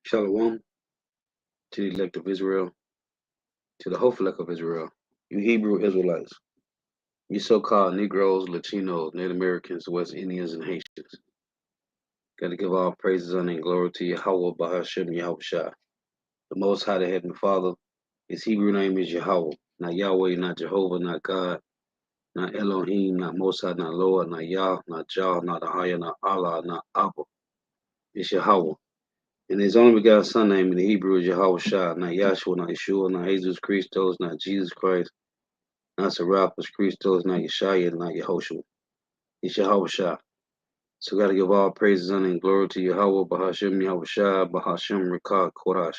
Shalom to the elect of Israel, to the hopeful elect of Israel, you Hebrew Israelites, you so-called Negroes, Latinos, Native Americans, West Indians, and Haitians. Got to give all praises, honor, and glory to Yahweh, Bahashem, Yahushua. The Most High, the Heavenly Father. His Hebrew name is Yahweh, not Yahweh, not Jehovah, not God, not Elohim, not Most High, not Lord, not Yah, not Jah, not Ahaya, not Allah, not Abba. It's Yahweh. And his only begotten son name in the Hebrew is Yahushua, not Yahshua, not Yeshua, not Jesus Christos, not Jesus Christ, not Serapis Christos, not Yeshaya, not Yehoshua. It's Yahushua. So gotta give all praises, honor, and glory to Yahweh, Bahashem, Yahushua, Bahashem, Rekah, Korash.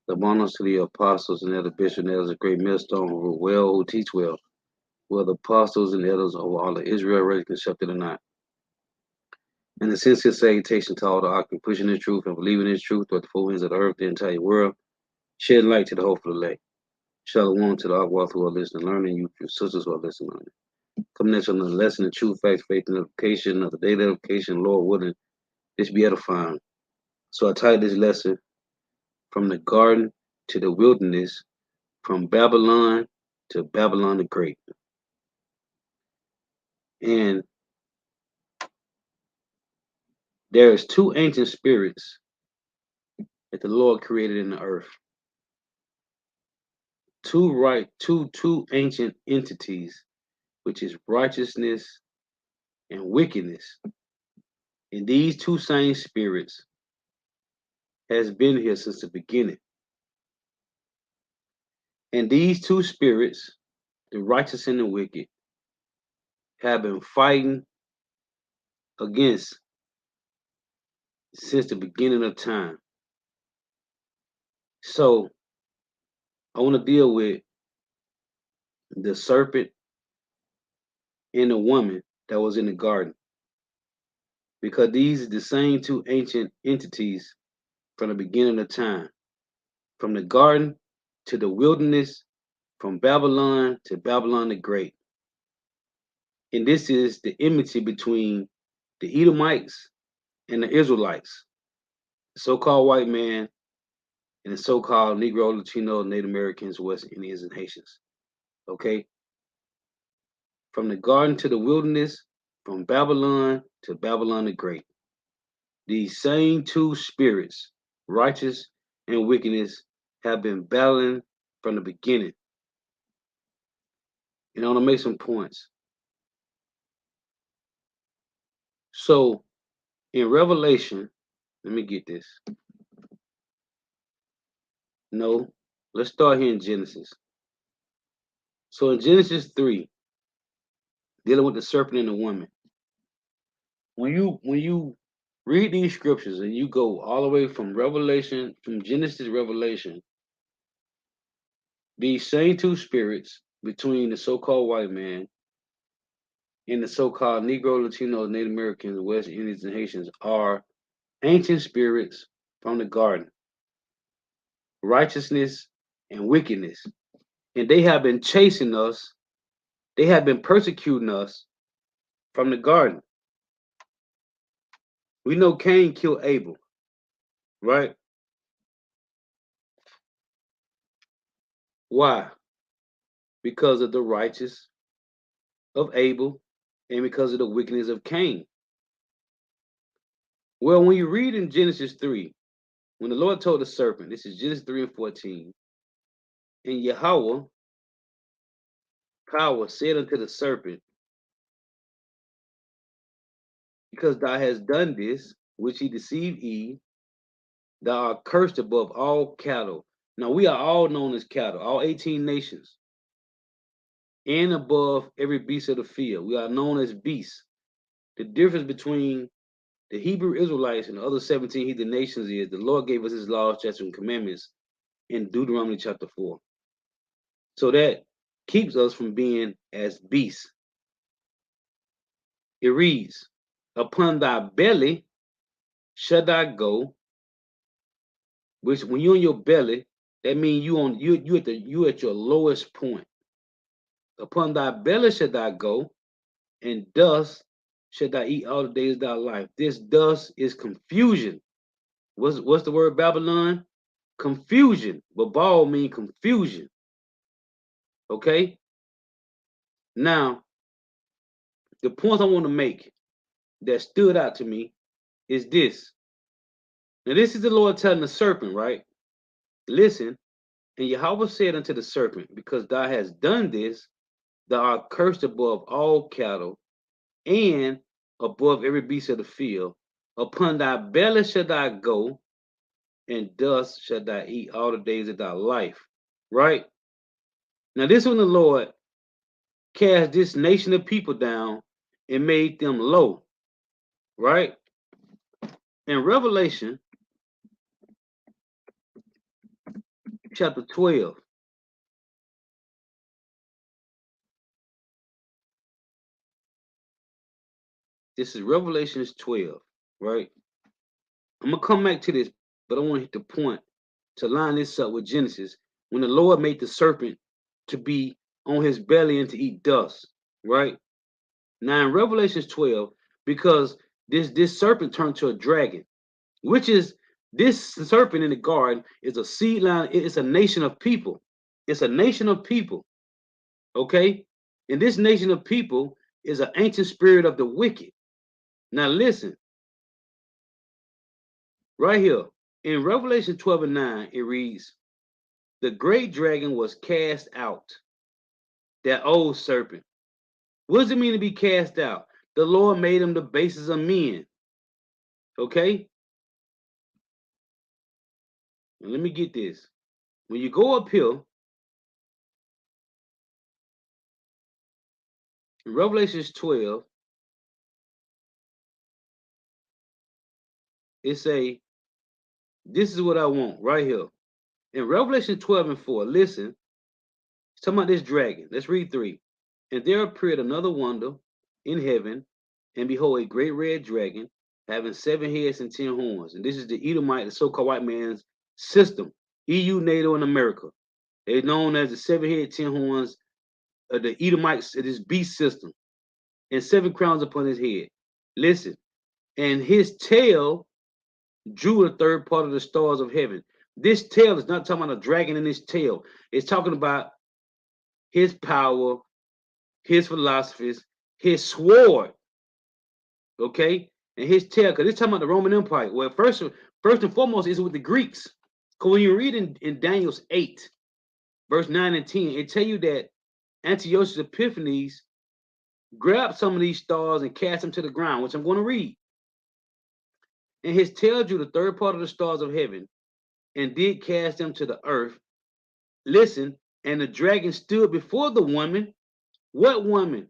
The honors to the apostles and elder bishops and elders, a great millstone who rule well, who teach well, who are the apostles and elders of all of Israel, ready accepted or not. And the sincere salutation to all the occupants pushing the truth and believing in truth throughout the four winds of the earth, the entire world, shedding light to the hopeful elect. Shalom to the Akwath who are listening, learning, you sisters who are listening, learning. Coming next on the lesson of truth, facts, faith, and edification of the daily edification, Lord willing, this be edifying. So I titled this lesson, From the Garden to the Wilderness, from Babylon to Babylon the Great. And there is two ancient spirits that the Lord created in the earth. Two ancient entities, which is righteousness and wickedness. And these two same spirits has been here since the beginning. And these two spirits, the righteous and the wicked, have been fighting against since the beginning of time. So I want to deal with the serpent and the woman that was in the garden, because these are the same two ancient entities from the beginning of time, from the garden to the wilderness, from Babylon to Babylon the Great. And this is the enmity between the Edomites and the Israelites, the so-called white man and the so-called Negro, Latino, Native Americans, West Indians, and Haitians. Okay? From the garden to the wilderness, from Babylon to Babylon the Great. These same two spirits, righteous and wickedness, have been battling from the beginning. And I want to make some points. So in Revelation, let me get this. No, let's start here in Genesis. So in Genesis 3, dealing with the serpent and the woman, when you read these scriptures and you go all the way from Revelation, from Genesis to Revelation, these same two spirits between the so-called white man and the so-called Negro, Latino, Native Americans, West Indians, and Haitians are ancient spirits from the garden, righteousness and wickedness. And they have been chasing us, they have been persecuting us from the garden. We know Cain killed Abel, right? Why? Because of the righteous of Abel and because of the wickedness of Cain. Well, when you read in Genesis 3, when the Lord told the serpent, this is Genesis 3 and 14, and Yahweh, power, said unto the serpent, because thou hast done this, which he deceived Eve, thou art cursed above all cattle. Now we are all known as cattle, all 18 nations, and above every beast of the field. We are known as beasts. The difference between the Hebrew Israelites and the other 17 heathen nations is the Lord gave us his laws, statutes, and commandments in Deuteronomy chapter 4. So that keeps us from being as beasts. It reads, upon thy belly shall thou go, which when you're on your belly, that means you at your lowest point. Upon thy belly shall thou go, and dust shall thou eat all the days of thy life. This dust is confusion. What's the word Babylon? Confusion. Babal mean confusion. Okay. Now, the point I want to make that stood out to me is this. Now, this is the Lord telling the serpent, right? Listen, and Yahweh said unto the serpent, because thou hast done this, thou art cursed above all cattle and above every beast of the field. Upon thy belly shall thou go, and dust shall thou eat all the days of thy life. Right? Now, this when the Lord cast this nation of people down and made them low. Right? In Revelation chapter 12, this is Revelations 12, right? I'm going to come back to this, but I want to hit the point to line this up with Genesis when the Lord made the serpent to be on his belly and to eat dust, right? Now in Revelations 12, because this serpent turned to a dragon, which is this serpent in the garden is a seed line, it's a nation of people. It's a nation of people, okay? And this nation of people is an ancient spirit of the wicked. Now listen, right here in Revelation 12 and 9, it reads, the great dragon was cast out, that old serpent. What does it mean to be cast out? The Lord made him the basis of men. Okay? And let me get this. When you go up here, in Revelations 12, it say, this is what I want right here. In Revelation 12 and 4, listen, it's talking about this dragon. Let's read 3. And there appeared another wonder in heaven, and behold, a great red dragon, having 7 heads and 10 horns. And this is the Edomite, the so-called white man's system. EU, NATO, and America. They're known as the 7 head, 10 horns of the Edomites, this beast system, and 7 crowns upon his head. Listen, and his tail drew a third part of the stars of heaven. This tail is not talking about a dragon in his tail. It's talking about his power, his philosophies, his sword, okay, and his tail. Because it's talking about the Roman Empire. Well, first and foremost is with the Greeks. Because when you read in Daniel's 8, verse 9 and 10, it tell you that Antiochus Epiphanes grabbed some of these stars and cast them to the ground, which I'm going to read. And his tail drew the third part of the stars of heaven and did cast them to the earth. Listen, and the dragon stood before the woman. What woman?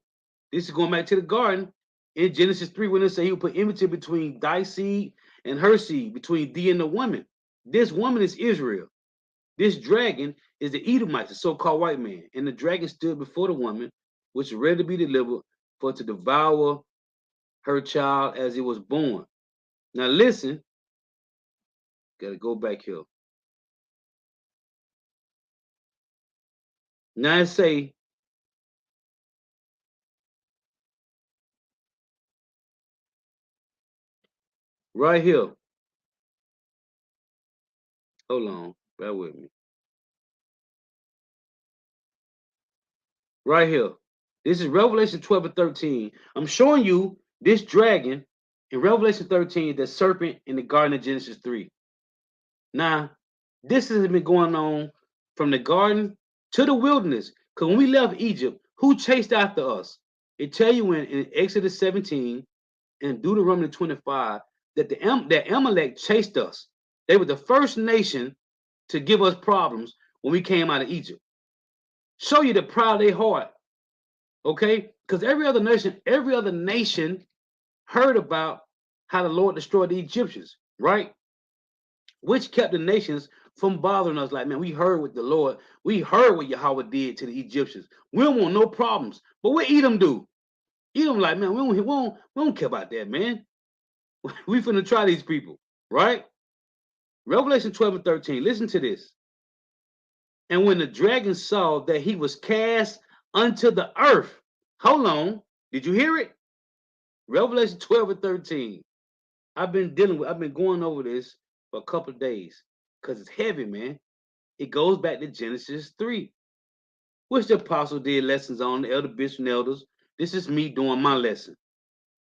This is going back to the garden in Genesis 3 when it said he would put enmity between thy seed and her seed, between thee and the woman. This woman is Israel. This dragon is the Edomite, the so-called white man. And the dragon stood before the woman, which was ready to be delivered for to devour her child as it was born. Now listen, got to go back here. Now it say, right here. Hold on, bear with me. Right here. This is Revelation 12 and 13. I'm showing you this dragon in Revelation 13, the serpent in the Garden of Genesis 3. Now, this has been going on from the garden to the wilderness. Because when we left Egypt, who chased after us? It tell you in Exodus 17 and Deuteronomy 25 that that Amalek chased us. They were the first nation to give us problems when we came out of Egypt. Show you the pride of their heart. Okay? Because every other nation heard about how the Lord destroyed the Egyptians, right? Which kept the nations from bothering us. Like, man, we heard what the Lord, we heard what Yahweh did to the Egyptians. We don't want no problems. But what Edom do? Edom like, man, we don't care about that, man. We finna try these people, right? Revelation 12 and 13. Listen to this. And when the dragon saw that he was cast unto the earth, hold on, did you hear it? Revelation 12 and 13. I've been going over this for a couple of days because it's heavy, man. It goes back to Genesis 3, which the apostle did lessons on, the elder bishops and elders. This is me doing my lesson.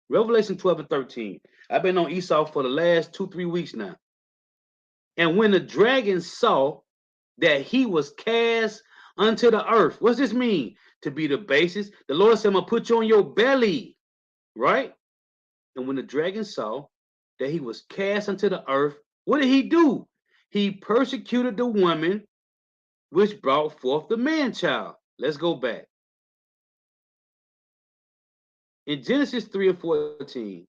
Revelation 12 and 13. I've been on Esau for the last 2-3 weeks now. And when the dragon saw that he was cast unto the earth, what's this mean? To be the basis. The Lord said, I'm going to put you on your belly, right? And when the dragon saw that he was cast unto the earth, what did he do? He persecuted the woman which brought forth the man child. Let's go back. In Genesis 3 and 14,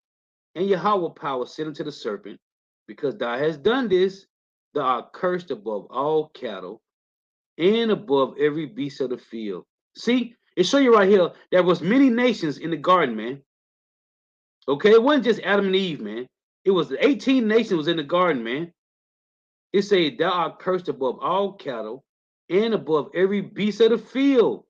and Yahweh power said unto the serpent, because thou hast done this, thou art cursed above all cattle and above every beast of the field. See, it show you right here, there was many nations in the garden, man. Okay, it wasn't just Adam and Eve, man. It was 18 nations was in the garden, man. It said, thou art cursed above all cattle and above every beast of the field.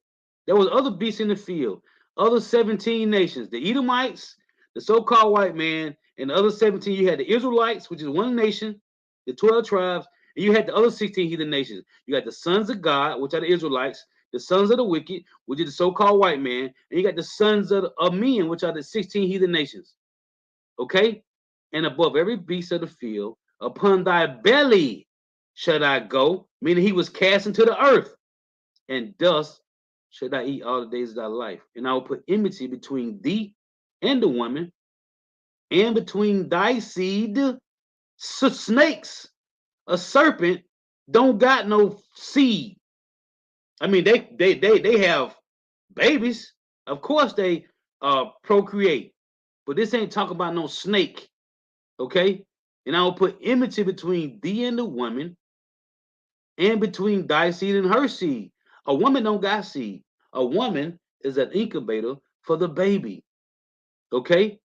There was other beasts in the field, other 17 nations, the Edomites, the so-called white man, and the other 17, you had the Israelites, which is one nation, the 12 tribes, and you had the other 16 heathen nations. You got the sons of God, which are the Israelites, the sons of the wicked, which is the so-called white man, and you got the sons of men, which are the 16 heathen nations. Okay? And above every beast of the field, upon thy belly shall I go, meaning he was cast into the earth, and dust shall I eat all the days of thy life. And I will put enmity between thee and the woman, and between thy seed, snakes. A serpent don't got no seed. I mean, they have babies. Of course they procreate, but this ain't talking about no snake. Okay? And I will put enmity between thee and the woman, and between thy seed and her seed. A woman don't got seed. A woman is an incubator for the baby. Okay?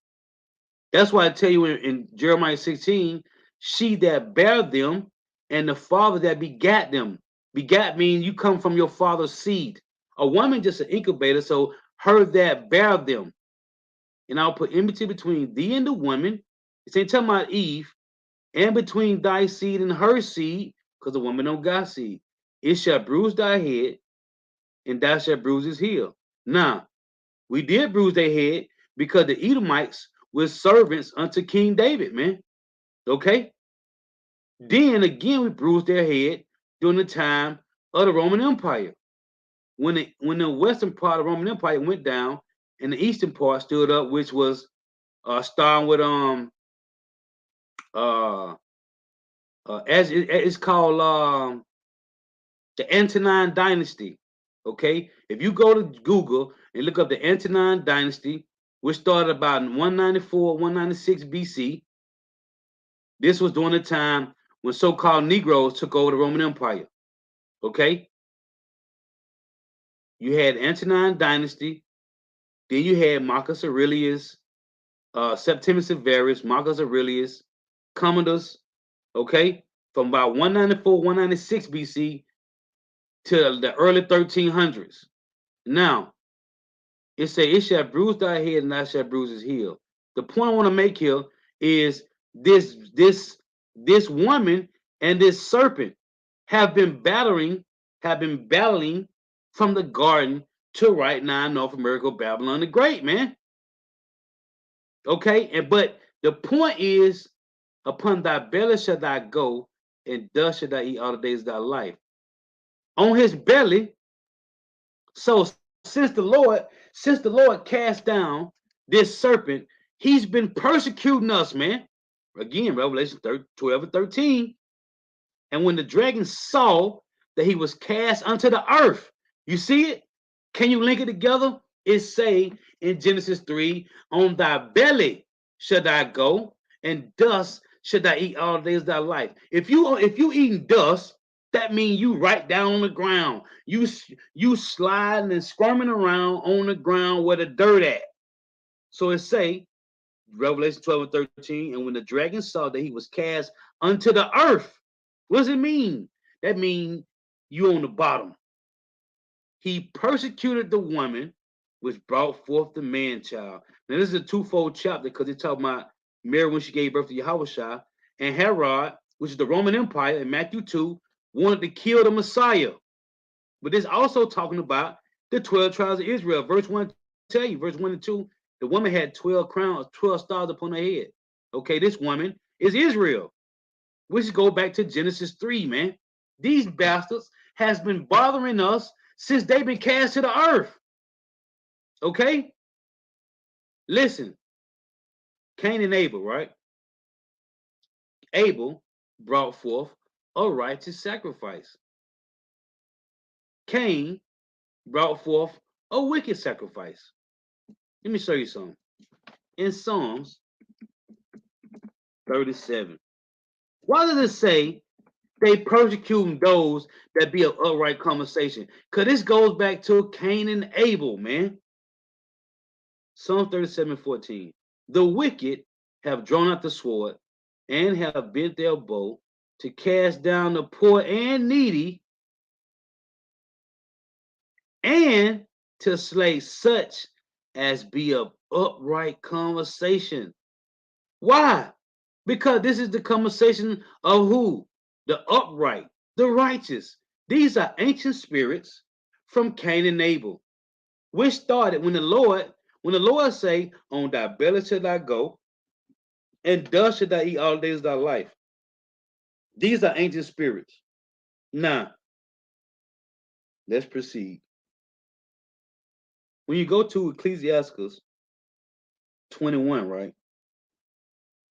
That's why I tell you in Jeremiah 16, she that bare them and the father that begat them. Begat means you come from your father's seed. A woman just an incubator, so her that bare them. And I'll put enmity between thee and the woman. It ain't talking about Eve, and between thy seed and her seed, because the woman don't got seed. It shall bruise thy head, and thou shalt bruise his heel. Now, we did bruise their head because the Edomites were servants unto King David, man. Okay? Then again, we bruised their head during the time of the Roman Empire. When the western part of the Roman Empire went down and the eastern part stood up, which was starting with uh as it's called the Antonine Dynasty. Okay, if you go to Google and look up the Antonine Dynasty, which started about 194, 196 BC, this was during the time when so-called Negroes took over the Roman Empire. Okay, you had Antonine Dynasty, then you had Marcus Aurelius, Septimius Severus, Marcus Aurelius, Commodus. Okay, from about 194, 196 BC to the early 1300s. Now, it say, it shall bruise thy head and thou shalt bruise his heel. The point I want to make here is this woman and this serpent have been battling from the garden to right now North America, Babylon the Great, man. Okay, but the point is, upon thy belly shall thou go, and dust shall thou eat all the days of thy life. On his belly. So since the Lord cast down this serpent, he's been persecuting us, man. Again, Revelation 12 and 13. And when the dragon saw that he was cast unto the earth, you see it? Can you link it together? It say in Genesis 3, on thy belly shall thou go, and dust shall thou eat all the days of thy life. If you eating dust, that means you right down on the ground. You sliding and squirming around on the ground where the dirt at. So it say, Revelation 12 and 13, and when the dragon saw that he was cast unto the earth, what does it mean? That means you on the bottom. He persecuted the woman which brought forth the man child. Now, this is a twofold chapter because it's talking about Mary when she gave birth to Yahushua, and Herod which is the Roman Empire in Matthew 2, wanted to kill the Messiah. But this also talking about the 12 tribes of Israel. Verse 1 tell you, verse 1 and 2, the woman had 12 crowns, 12 stars upon her head. Okay, this woman is Israel. Which go back to Genesis 3, man. These bastards has been bothering us since they've been cast to the earth. Okay? Listen, Cain and Abel, right? Abel brought forth a righteous sacrifice. Cain brought forth a wicked sacrifice. Let me show you something. In Psalms 37, why does it say they persecuting those that be of upright conversation? Because this goes back to Cain and Abel, man. Psalm 37:14. The wicked have drawn out the sword and have bent their bow to cast down the poor and needy and to slay such as be of upright conversation. Why? Because this is the conversation of who? The upright, the righteous. These are ancient spirits from Cain and Abel, which started when the Lord say, on thy belly shall thou go, and dust shall thou eat all the days of thy life. These are ancient spirits. Now, let's proceed. When you go to Ecclesiastes 21, right?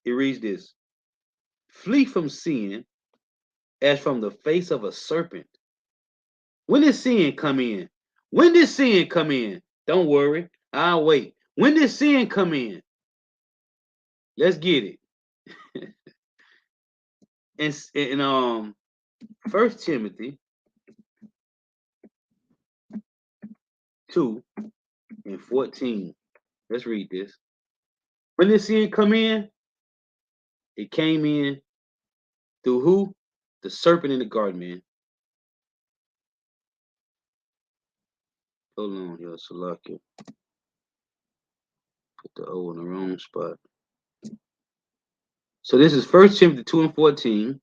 It reads this: flee from sin as from the face of a serpent. When did sin come in? When did sin come in? Don't worry, I'll wait. When did sin come in? Let's get it. in 1 Timothy 2:14. Let's read this. When did sin come in? It came in through who? The serpent in the garden, man. Hold on here, Salakia. Put the O in the wrong spot. So this is 1 Timothy 2:14.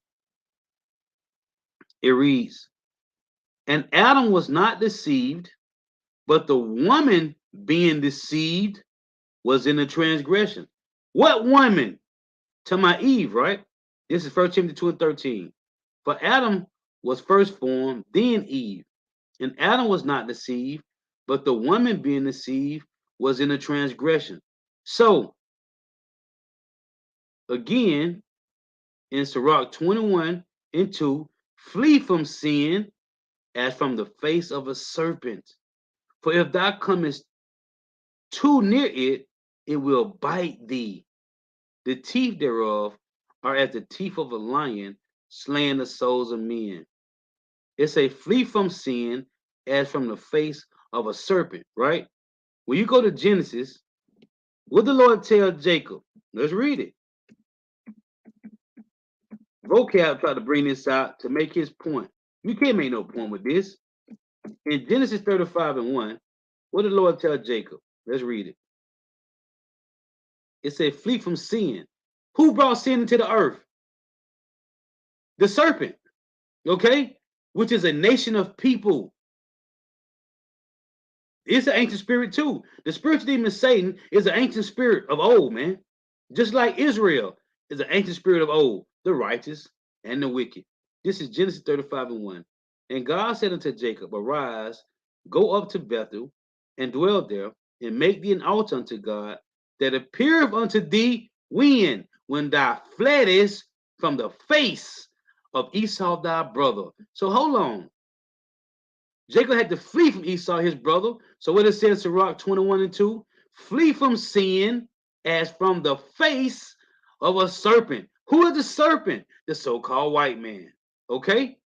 It reads, and Adam was not deceived, but the woman being deceived was in the transgression. What woman? To my Eve, right? This is 1 Timothy 2:13. For Adam was first formed, then Eve. And Adam was not deceived, but the woman being deceived was in the transgression. So, again, in Sirach 21:2, flee from sin as from the face of a serpent. For if thou comest too near it, it will bite thee. The teeth thereof are as the teeth of a lion, slaying the souls of men. It's a flee from sin as from the face of a serpent, right? When you go to Genesis, what the Lord tell Jacob? Let's read it. Vocab tried to bring this out to make his point. You can't make no point with this. In Genesis 35:1, what did the Lord tell Jacob? Let's read it. It said, flee from sin. Who brought sin into the earth? The serpent, okay? Which is a nation of people. It's an ancient spirit too. The spiritual demon Satan is an ancient spirit of old, man. Just like Israel is an ancient spirit of old, the righteous and the wicked. This is Genesis 35:1. And God said unto Jacob, arise, go up to Bethel, and dwell there, and make thee an altar unto God, that appeareth unto thee when thou fleddest from the face of Esau thy brother. So hold on. Jacob had to flee from Esau, his brother. So what it says in Sirach 21:2, flee from sin as from the face of a serpent. Who is the serpent? The so-called white man. Okay?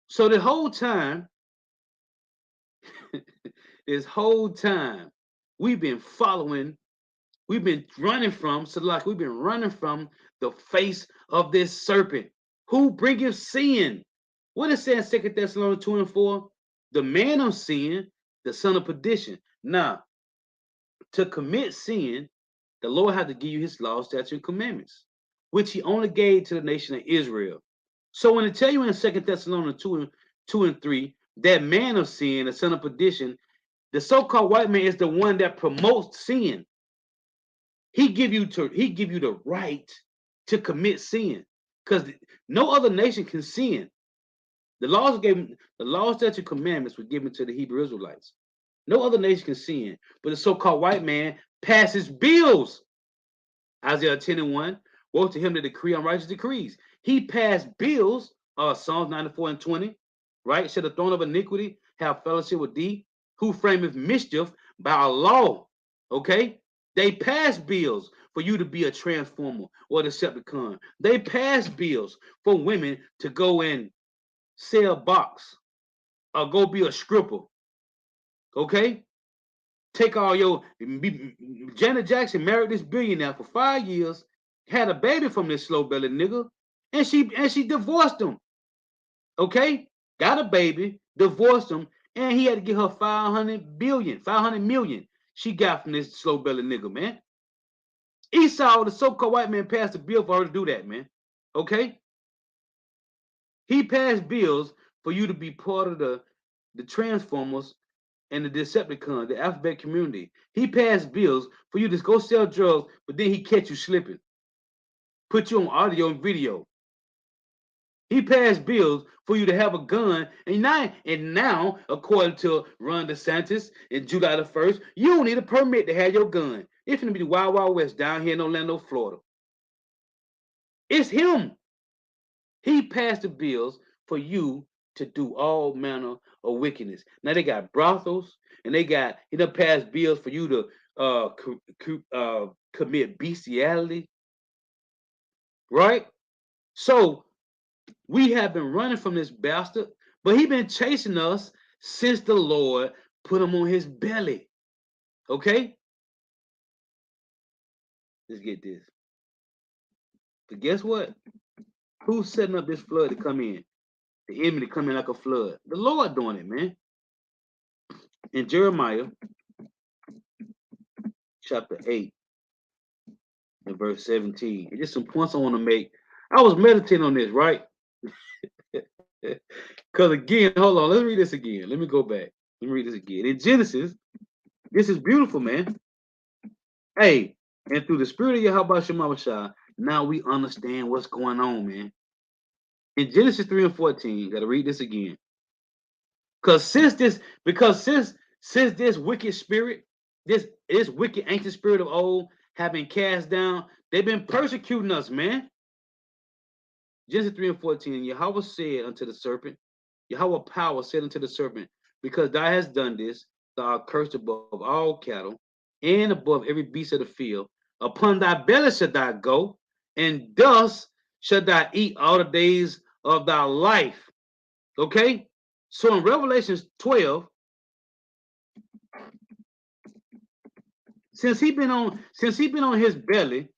So the whole time, we've been following, we've been running from, so like we've been running from the face of this serpent. Who bringeth sin? What it says in 2 Thessalonians 2:4? The man of sin, the son of perdition. Now, to commit sin, the Lord had to give you his law, statutes, and commandments. which he only gave to the nation of Israel. So when it tell you in 2 Thessalonians 2 and 3, that man of sin, the son of perdition, the so-called white man is the one that promotes sin. He give you the right to commit sin, because no other nation can sin. The law, statute, commandments were given to the Hebrew Israelites. No other nation can sin, but the so-called white man passes bills. Isaiah 10 and 1, woe to him that decree unrighteous decrees. He passed bills, Psalms 94 and 20, right? Shall the throne of iniquity have fellowship with thee, who frameth mischief by a law, okay? They pass bills for you to be a transformer or a Decepticon. They pass bills for women to go and sell box or go be a stripper, okay? Take all your Janet Jackson married this billionaire for 5 years, had a baby from this slow belly nigga, and she divorced him. Okay, got a baby, divorced him, and he had to give her 500 million she got from this slow belly nigga, man. Esau, the so-called white man, passed a bill for her to do that, man. Okay, he passed bills for you to be part of the Transformers and the Decepticon, the alphabet community. He passed bills for you to go sell drugs, but then he catch you slipping, put you on audio and video. He passed bills for you to have a gun, and now, according to Ron DeSantis and July the 1st, you don't need a permit to have your gun. It's gonna be the Wild Wild West down here in Orlando, Florida. It's him. He passed the bills for you to do all manner of wickedness. Now they got brothels, and he done passed bills for you to commit bestiality, right? So we have been running from this bastard, but he been chasing us since the Lord put him on his belly. Okay? Let's get this. But guess what? Who's setting up this flood to come in? The enemy to come in like a flood. The Lord doing it, man. In Jeremiah chapter 8 and verse 17. And just some points I want to make. I was meditating on this, right? Because again, hold on, let's read this again. Let me go back. Let me read this again. In Genesis, this is beautiful, man. Hey, and through the spirit of Yahweh Shemawashah, now we understand what's going on, man. In Genesis 3 and 14, gotta read this again. Because since this wicked spirit, this wicked ancient spirit of old have been cast down, they've been persecuting us, man. Genesis 3 and 14, Yahweh said unto the serpent, Yahweh power said unto the serpent, because thou hast done this, thou art cursed above all cattle, and above every beast of the field. Upon thy belly shalt thou go, and thus shalt thou eat all the days of thy life. Okay? So in Revelation 12, since he been on his belly,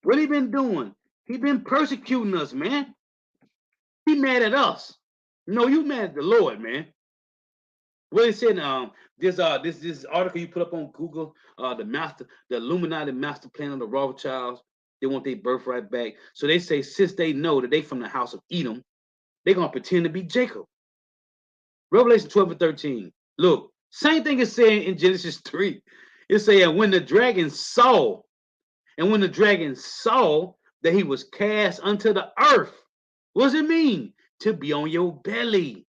what he been doing? He been persecuting us, man. He mad at us. No, you mad at the Lord, man. What he said, this article you put up on Google, the Illuminati master plan of the Rothschilds, they want their birthright back. So they say, since they know that they from the house of Edom, they're gonna pretend to be Jacob. Revelation 12 and 13. Look, same thing is saying in Genesis 3. It's saying when the dragon saw that he was cast unto the earth, what does it mean? To be on your belly.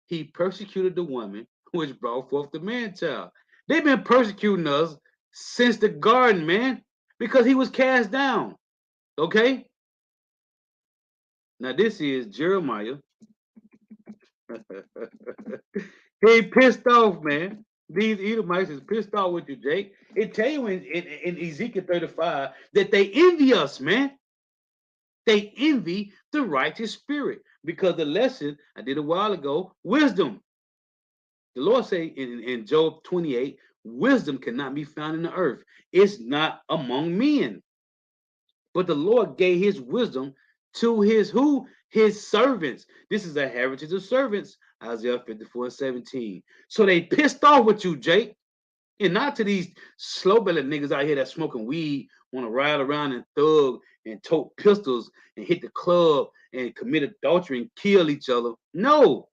He persecuted the woman which brought forth the man-child. They've been persecuting us since the garden, man, because he was cast down. Okay? Now this is Jeremiah. He pissed off, man. These Edomites is pissed off with you, Jake. It tell you in Ezekiel 35 that they envy us, man. They envy the righteous spirit, because the lesson I did a while ago, wisdom. The Lord say in Job 28, wisdom cannot be found in the earth. It's not among men. But the Lord gave his wisdom to his who? His servants. This is a heritage of servants. Isaiah 54 and 17. So they pissed off with you, Jake. And not to these slow bellied niggas out here that smoking weed, want to ride around and thug and tote pistols and hit the club and commit adultery and kill each other. No,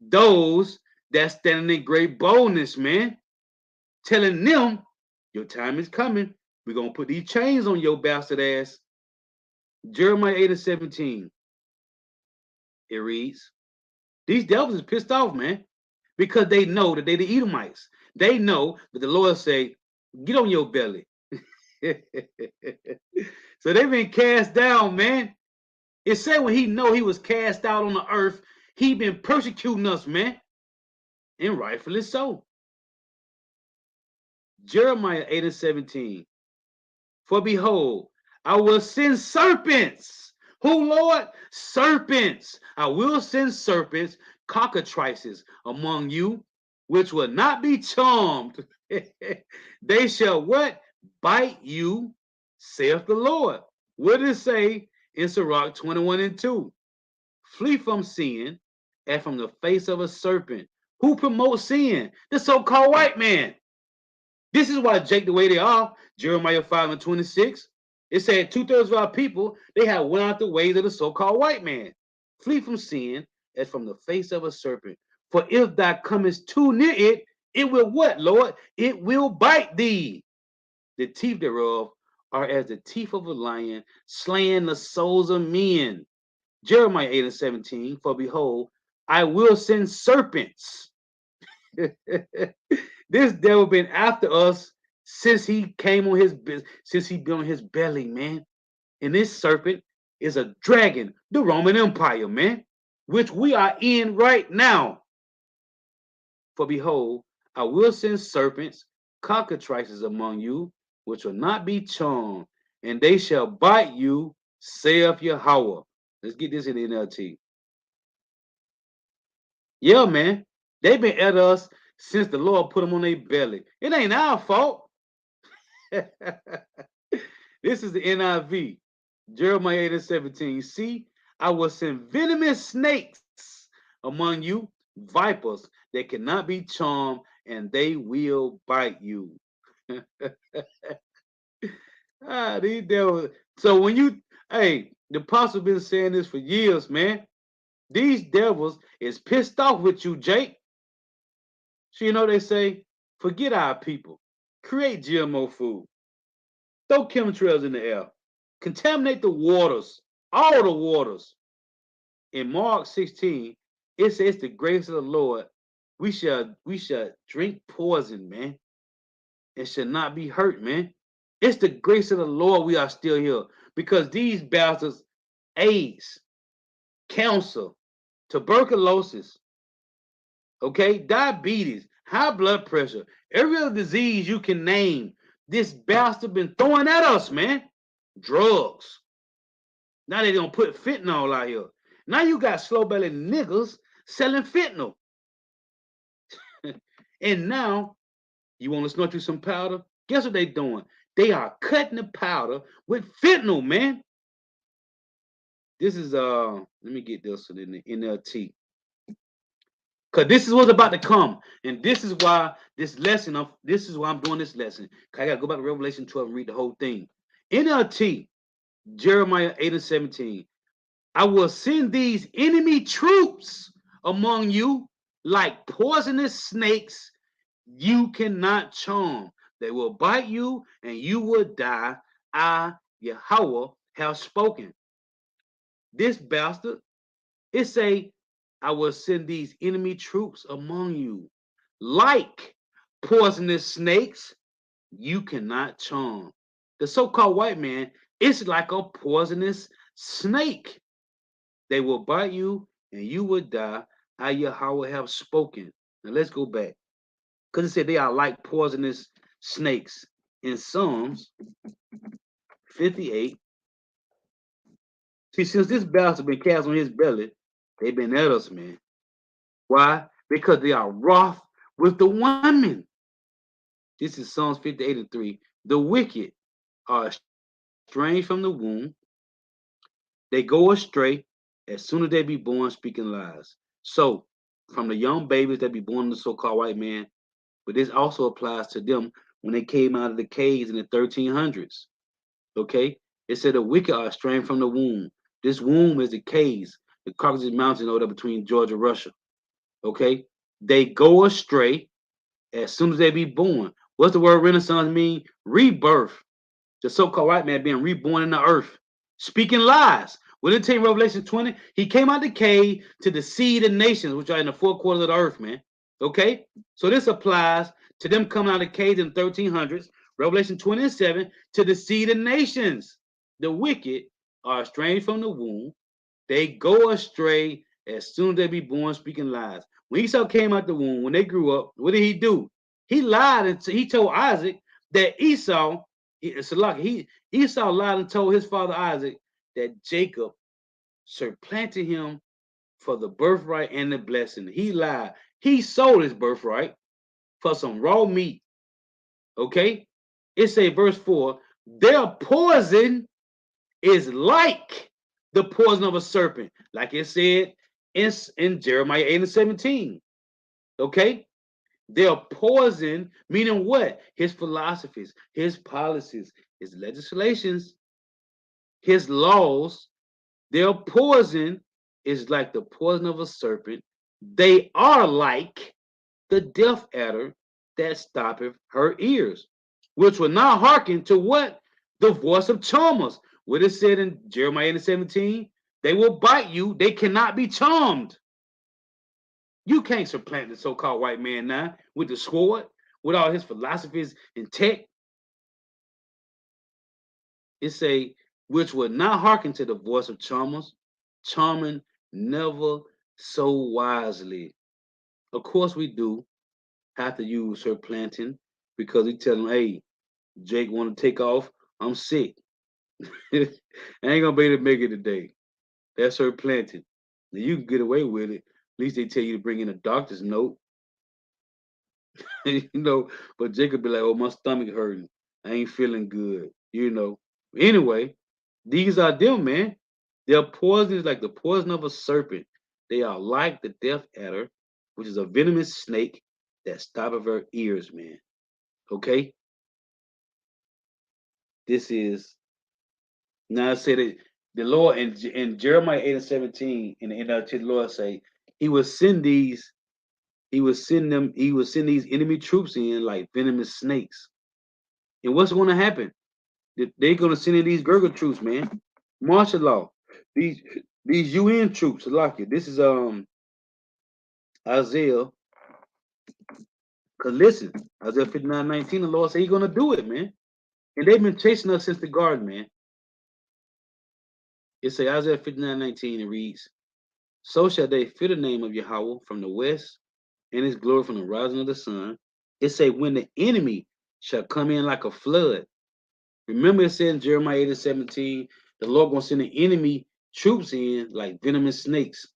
those that stand in great boldness, man, telling them your time is coming. We're gonna put these chains on your bastard ass. Jeremiah 8 and 17. It reads, these devils is pissed off, man, because they know that they the Edomites. They know that the Lord say, get on your belly. So they've been cast down, man. It said when he know he was cast out on the earth, he been persecuting us, man. And rightfully so. Jeremiah 8 and 17. For behold, I will send serpents. Who, Lord? Serpents. I will send serpents, cockatrices among you, which will not be charmed. They shall what? Bite you, saith the Lord. What did it say in Sirach 21 and 2? Flee from sin and from the face of a serpent. Who promotes sin? The so-called white man. This is why Jake the way they are. Jeremiah 5 and 26. It said 2/3 of our people, they have went out the ways of the so-called white man. Flee from sin as from the face of a serpent. For if thou comest too near it, it will what, Lord? It will bite thee. The teeth thereof are as the teeth of a lion, slaying the souls of men. Jeremiah 8 and 17. For behold, I will send serpents. This devil been after us since he came on his since he been on his belly, man. And this serpent is a dragon, the Roman Empire, man, which we are in right now. For behold, I will send serpents, cockatrices among you, which will not be charmed, and they shall bite you, saith Yahweh. Let's get this in the NLT. Yeah, man. They've been at us since the Lord put them on their belly. It ain't our fault. This is the NIV. Jeremiah 8 and 17. See, I will send venomous snakes among you, vipers that cannot be charmed, and they will bite you. These devils. So when you, hey, the apostle been saying this for years, man. These devils is pissed off with you, Jake. So you know they say, forget our people, create GMO food, throw chemtrails in the air, contaminate the waters, all the waters. In Mark 16, it says the grace of the Lord, we shall drink poison, man, and shall not be hurt, man. It's the grace of the Lord we are still here because these bastards, AIDS, cancer, tuberculosis, okay, diabetes, high blood pressure, every other disease you can name, this bastard been throwing at us, man. Drugs. Now they don't put fentanyl out here. Now you got slow-bellied niggas selling fentanyl. And now you want to snort you some powder? Guess what they doing? They are cutting the powder with fentanyl, man. This is let me get this in the NLT. Because this is what's about to come. And this is why this lesson of this is why I'm doing this lesson. I gotta go back to Revelation 12 and read the whole thing. NLT, Jeremiah 8 and 17. I will send these enemy troops among you like poisonous snakes you cannot charm. They will bite you and you will die. I, Yahweh, have spoken. This bastard, it say, I will send these enemy troops among you like poisonous snakes you cannot charm. The so-called white man is like a poisonous snake. They will bite you and you will die. I, Yahweh, have spoken. Now let's go back. Because it said they are like poisonous snakes. In Psalms 58. See, since this bastard been cast on his belly, they've been at us, man. Why? Because they are wroth with the woman. This is Psalms 58 and 3. The wicked are estranged from the womb. They go astray as soon as they be born speaking lies. So, from the young babies that be born to the so-called white man, but this also applies to them when they came out of the caves in the 1300s. Okay? It said the wicked are estranged from the womb. This womb is the caves, the Caucasus Mountains over there between Georgia and Russia. Okay? They go astray as soon as they be born. What's the word renaissance mean? Rebirth. The so-called white man being reborn in the earth, speaking lies. What did it tell you in Revelation 20? He came out the cave to deceive the nations, which are in the four quarters of the earth, man. Okay? So this applies to them coming out of the cave in the 1300s, Revelation 27, to deceive the nations. The wicked are estranged from the womb. They go astray as soon as they be born, speaking lies. When Esau came out the womb, when they grew up, what did he do? He lied and he told Isaac that Esau Esau lied and told his father Isaac that Jacob supplanted him for the birthright and the blessing. He lied. He sold his birthright for some raw meat. Okay? It say verse 4, their poison is like the poison of a serpent, like it said in Jeremiah 8 and 17. Okay? Their poison, meaning what? His philosophies, his policies, his legislations, his laws, their poison is like the poison of a serpent. They are like the deaf adder that stoppeth her ears, which will not hearken to what? The voice of charmers. What it said in Jeremiah 8:17, they will bite you, they cannot be charmed. You can't supplant the so-called white man now with the sword, with all his philosophies and tech. It say, which would not hearken to the voice of charmers, charming never so wisely. Of course, we do have to use her planting because we tell him, hey, Jake want to take off. I'm sick. I ain't gonna be able to make it today. That's her planting. Now you can get away with it. At least they tell you to bring in a doctor's note. you know, but Jake could be like, oh, my stomach hurting. I ain't feeling good. Anyway, these are them, man. Their poison is like the poison of a serpent. They are like the deaf adder, which is a venomous snake that stoppeth her ears, man. Okay? This is now I said it. The Lord in Jeremiah 8 and 17 in the NLT, the Lord say he will send these, he will send these enemy troops in like venomous snakes. And what's going to happen? They're going to send in these Gurgle troops, man. Martial law. These these UN troops, like it. This is Isaiah. Cause listen, Isaiah 59:19, the Lord said He's gonna do it, man. And they've been chasing us since the garden, man. It say Isaiah 59:19, it reads, so shall they fear the name of Yahweh from the west, and his glory from the rising of the sun. It say, when the enemy shall come in like a flood. Remember it said in Jeremiah 8 and 17, the Lord gonna send the enemy troops in like venomous snakes,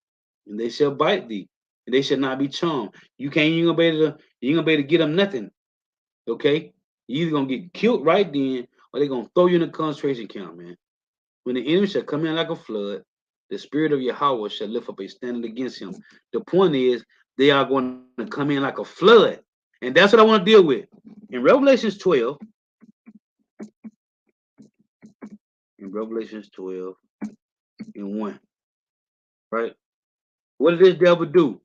and they shall bite thee, and they shall not be charmed. You ain't gonna be able to get them nothing. Okay? You either gonna get killed right then, or they're gonna throw you in a concentration camp, man. When the enemy shall come in like a flood, the spirit of Yahweh shall lift up a standard against him. The point is, they are going to come in like a flood. And that's what I want to deal with. In Revelations 12, in 1, right? What did this devil do?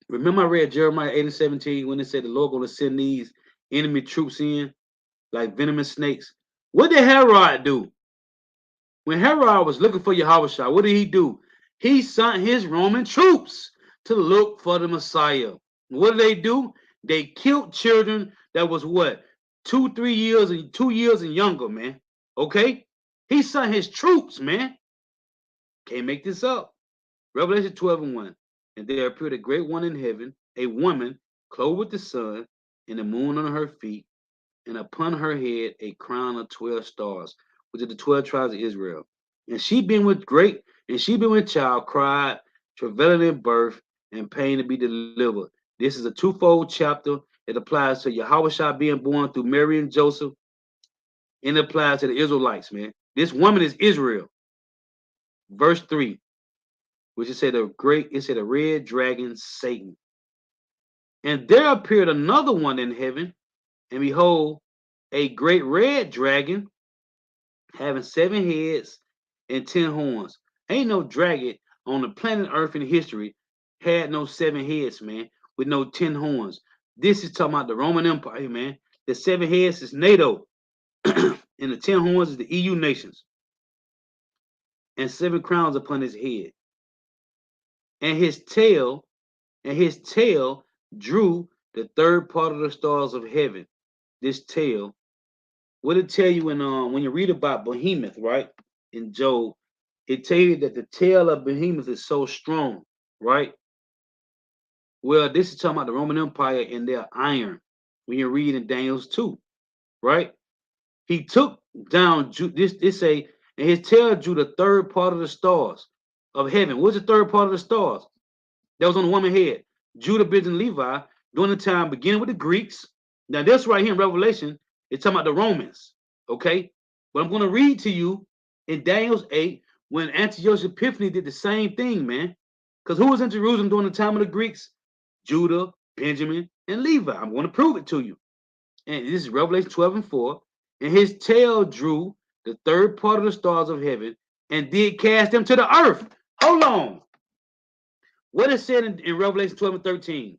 Remember I read Jeremiah 8 and 17 when it said the Lord going to send these enemy troops in like venomous snakes. What did Herod do? When Herod was looking for Yahushua, what did he do? He sent his Roman troops to look for the Messiah. What did they do? They killed children that was what? 2 years and younger, man. Okay? He sent his troops, man. Can't make this up. Revelation 12 and 1. And there appeared a great one in heaven, a woman clothed with the sun, and the moon on her feet, and upon her head a crown of 12 stars, which are the 12 tribes of Israel. And she being with child, cried, travailing in birth, and pain to be delivered. This is a twofold chapter. It applies to Yahushua being born through Mary and Joseph, and it applies to the Israelites, man. This woman is Israel. Verse 3, which it said a red dragon, Satan. And there appeared another one in heaven, and behold, a great red dragon, having 7 heads and 10 horns. Ain't no dragon on the planet Earth in history had no 7 heads, man, with no 10 horns. This is talking about the Roman Empire, man. The 7 heads is NATO, and the 10 horns is the EU nations, and 7 crowns upon his head. And his tail, drew the third part of the stars of heaven. This tail, what it tell you when you read about Behemoth, right? In Job, it tell you that the tail of Behemoth is so strong, right? Well, this is talking about the Roman Empire and their iron. When you read in Daniel's 2, right? He took down this say, and his tail drew the third part of the stars of heaven. What's the third part of the stars? That was on the woman's head. Judah, Benjamin, Levi, during the time beginning with the Greeks. Now, this right here in Revelation, it's talking about the Romans. Okay? But I'm going to read to you in Daniel's 8 when Antiochus Epiphanes did the same thing, man. Because who was in Jerusalem during the time of the Greeks? Judah, Benjamin, and Levi. I'm going to prove it to you. And this is Revelation 12 and 4. And his tail drew the third part of the stars of heaven and did cast them to the earth. Hold on. What is said in Revelation 12 and 13?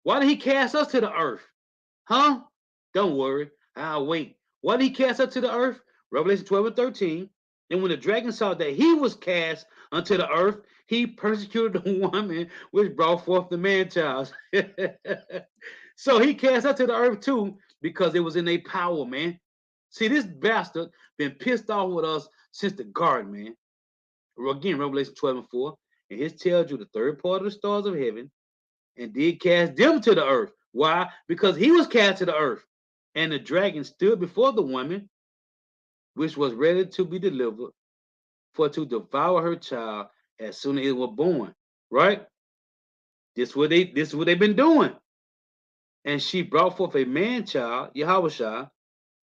Why did he cast us to the earth? Huh? Don't worry. I'll wait. Why did he cast us to the earth? Revelation 12 and 13. And when the dragon saw that he was cast unto the earth, he persecuted the woman which brought forth the man child. So he cast us to the earth too because it was in their power, man. See, this bastard been pissed off with us since the garden, man. Again, Revelation 12 and 4. And his tail drew the third part of the stars of heaven and did cast them to the earth. Why? Because he was cast to the earth. And the dragon stood before the woman, which was ready to be delivered, for to devour her child as soon as it was born. Right? This is what they've been doing. And she brought forth a man child, Yahushua,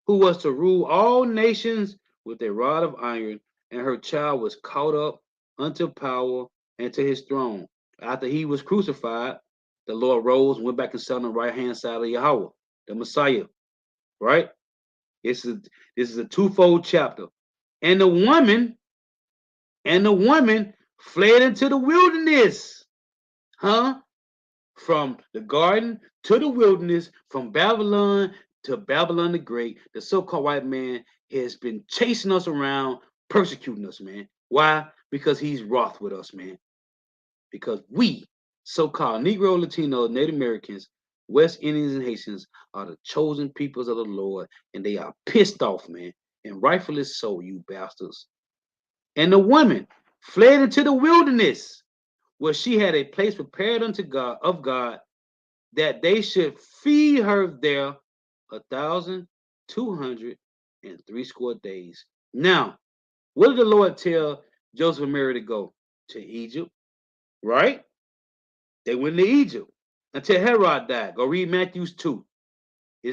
who was to rule all nations with a rod of iron, and her child was caught up unto power and to his throne. After he was crucified, the Lord rose and went back and sat on the right hand side of Yahweh, the Messiah. Right? This is a twofold chapter. And the woman fled into the wilderness. Huh? From the garden to the wilderness, from Babylon to Babylon the Great. The so-called white man has been chasing us around, persecuting us, man. Why? Because he's wroth with us, man. Because we, so-called Negro, Latino, Native Americans, West Indians, and Haitians are the chosen peoples of the Lord, and they are pissed off, man. And rightfully so, you bastards. And the woman fled into the wilderness, where she had a place prepared unto God of God, that they should feed her there 1,203 days. Now, what did the Lord tell Joseph and Mary to go? To Egypt, right? They went to Egypt until Herod died. Go read Matthew 2.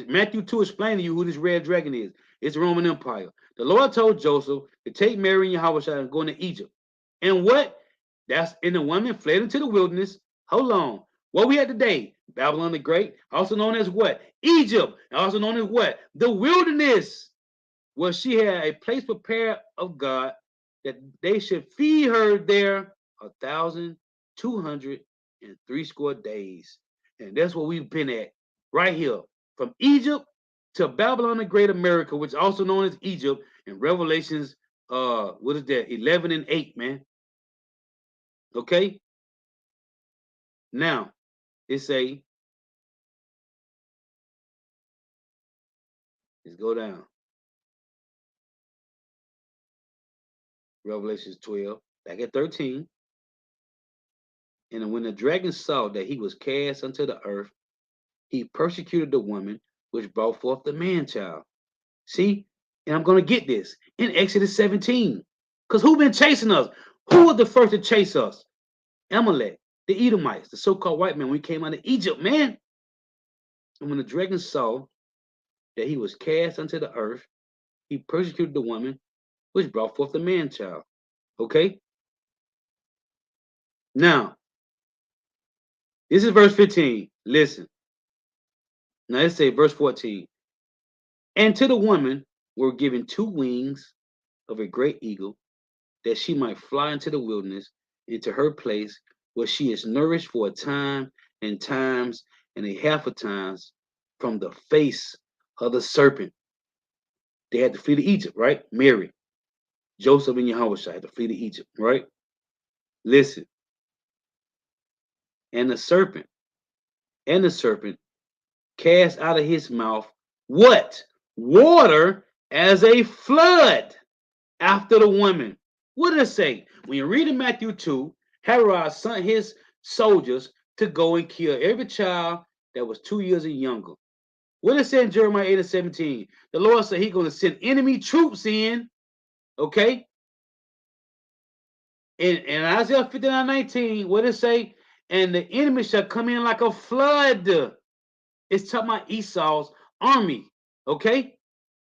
Matthew 2 explaining to you who this red dragon is. It's the Roman Empire. The Lord told Joseph to take Mary and Yahweh and go into Egypt. And what? And the woman fled into the wilderness. Hold on. What we had today? Babylon the Great, also known as what? Egypt, also known as what? The wilderness, where she had a place prepared of God, that they should feed her there 1,203 days. And that's what we've been at right here. From Egypt to Babylon the Great America, which is also known as Egypt, in Revelations, what is that? 11 and 8, man. Okay? Now, let's go down. Revelations 12, back at 13. And when the dragon saw that he was cast unto the earth, he persecuted the woman which brought forth the man child. See? And I'm going to get this in Exodus 17. Because who been chasing us? Who was the first to chase us? Amalek, the Edomites, the so-called white man when we came out of Egypt, man. And when the dragon saw that he was cast unto the earth, he persecuted the woman which brought forth the man child. Okay? Now, this is verse 15. Listen. Now let's say verse 14. And to the woman were given 2 wings, of a great eagle, that she might fly into the wilderness, into her place, where she is nourished for a time and times and a half of times from the face of the serpent. They had to flee to Egypt, right? Mary, Joseph, and Yahweh had to flee to Egypt, right? Listen, and the serpent, and the serpent cast out of his mouth what? Water as a flood after the woman. What did it say? When you read in Matthew 2, Herod sent his soldiers to go and kill every child that was 2 years and younger. What did it say in Jeremiah 8 and 17? The Lord said he's going to send enemy troops in, okay? In Isaiah 59:19, what did it say? And the enemy shall come in like a flood. It's talking about Esau's army, okay?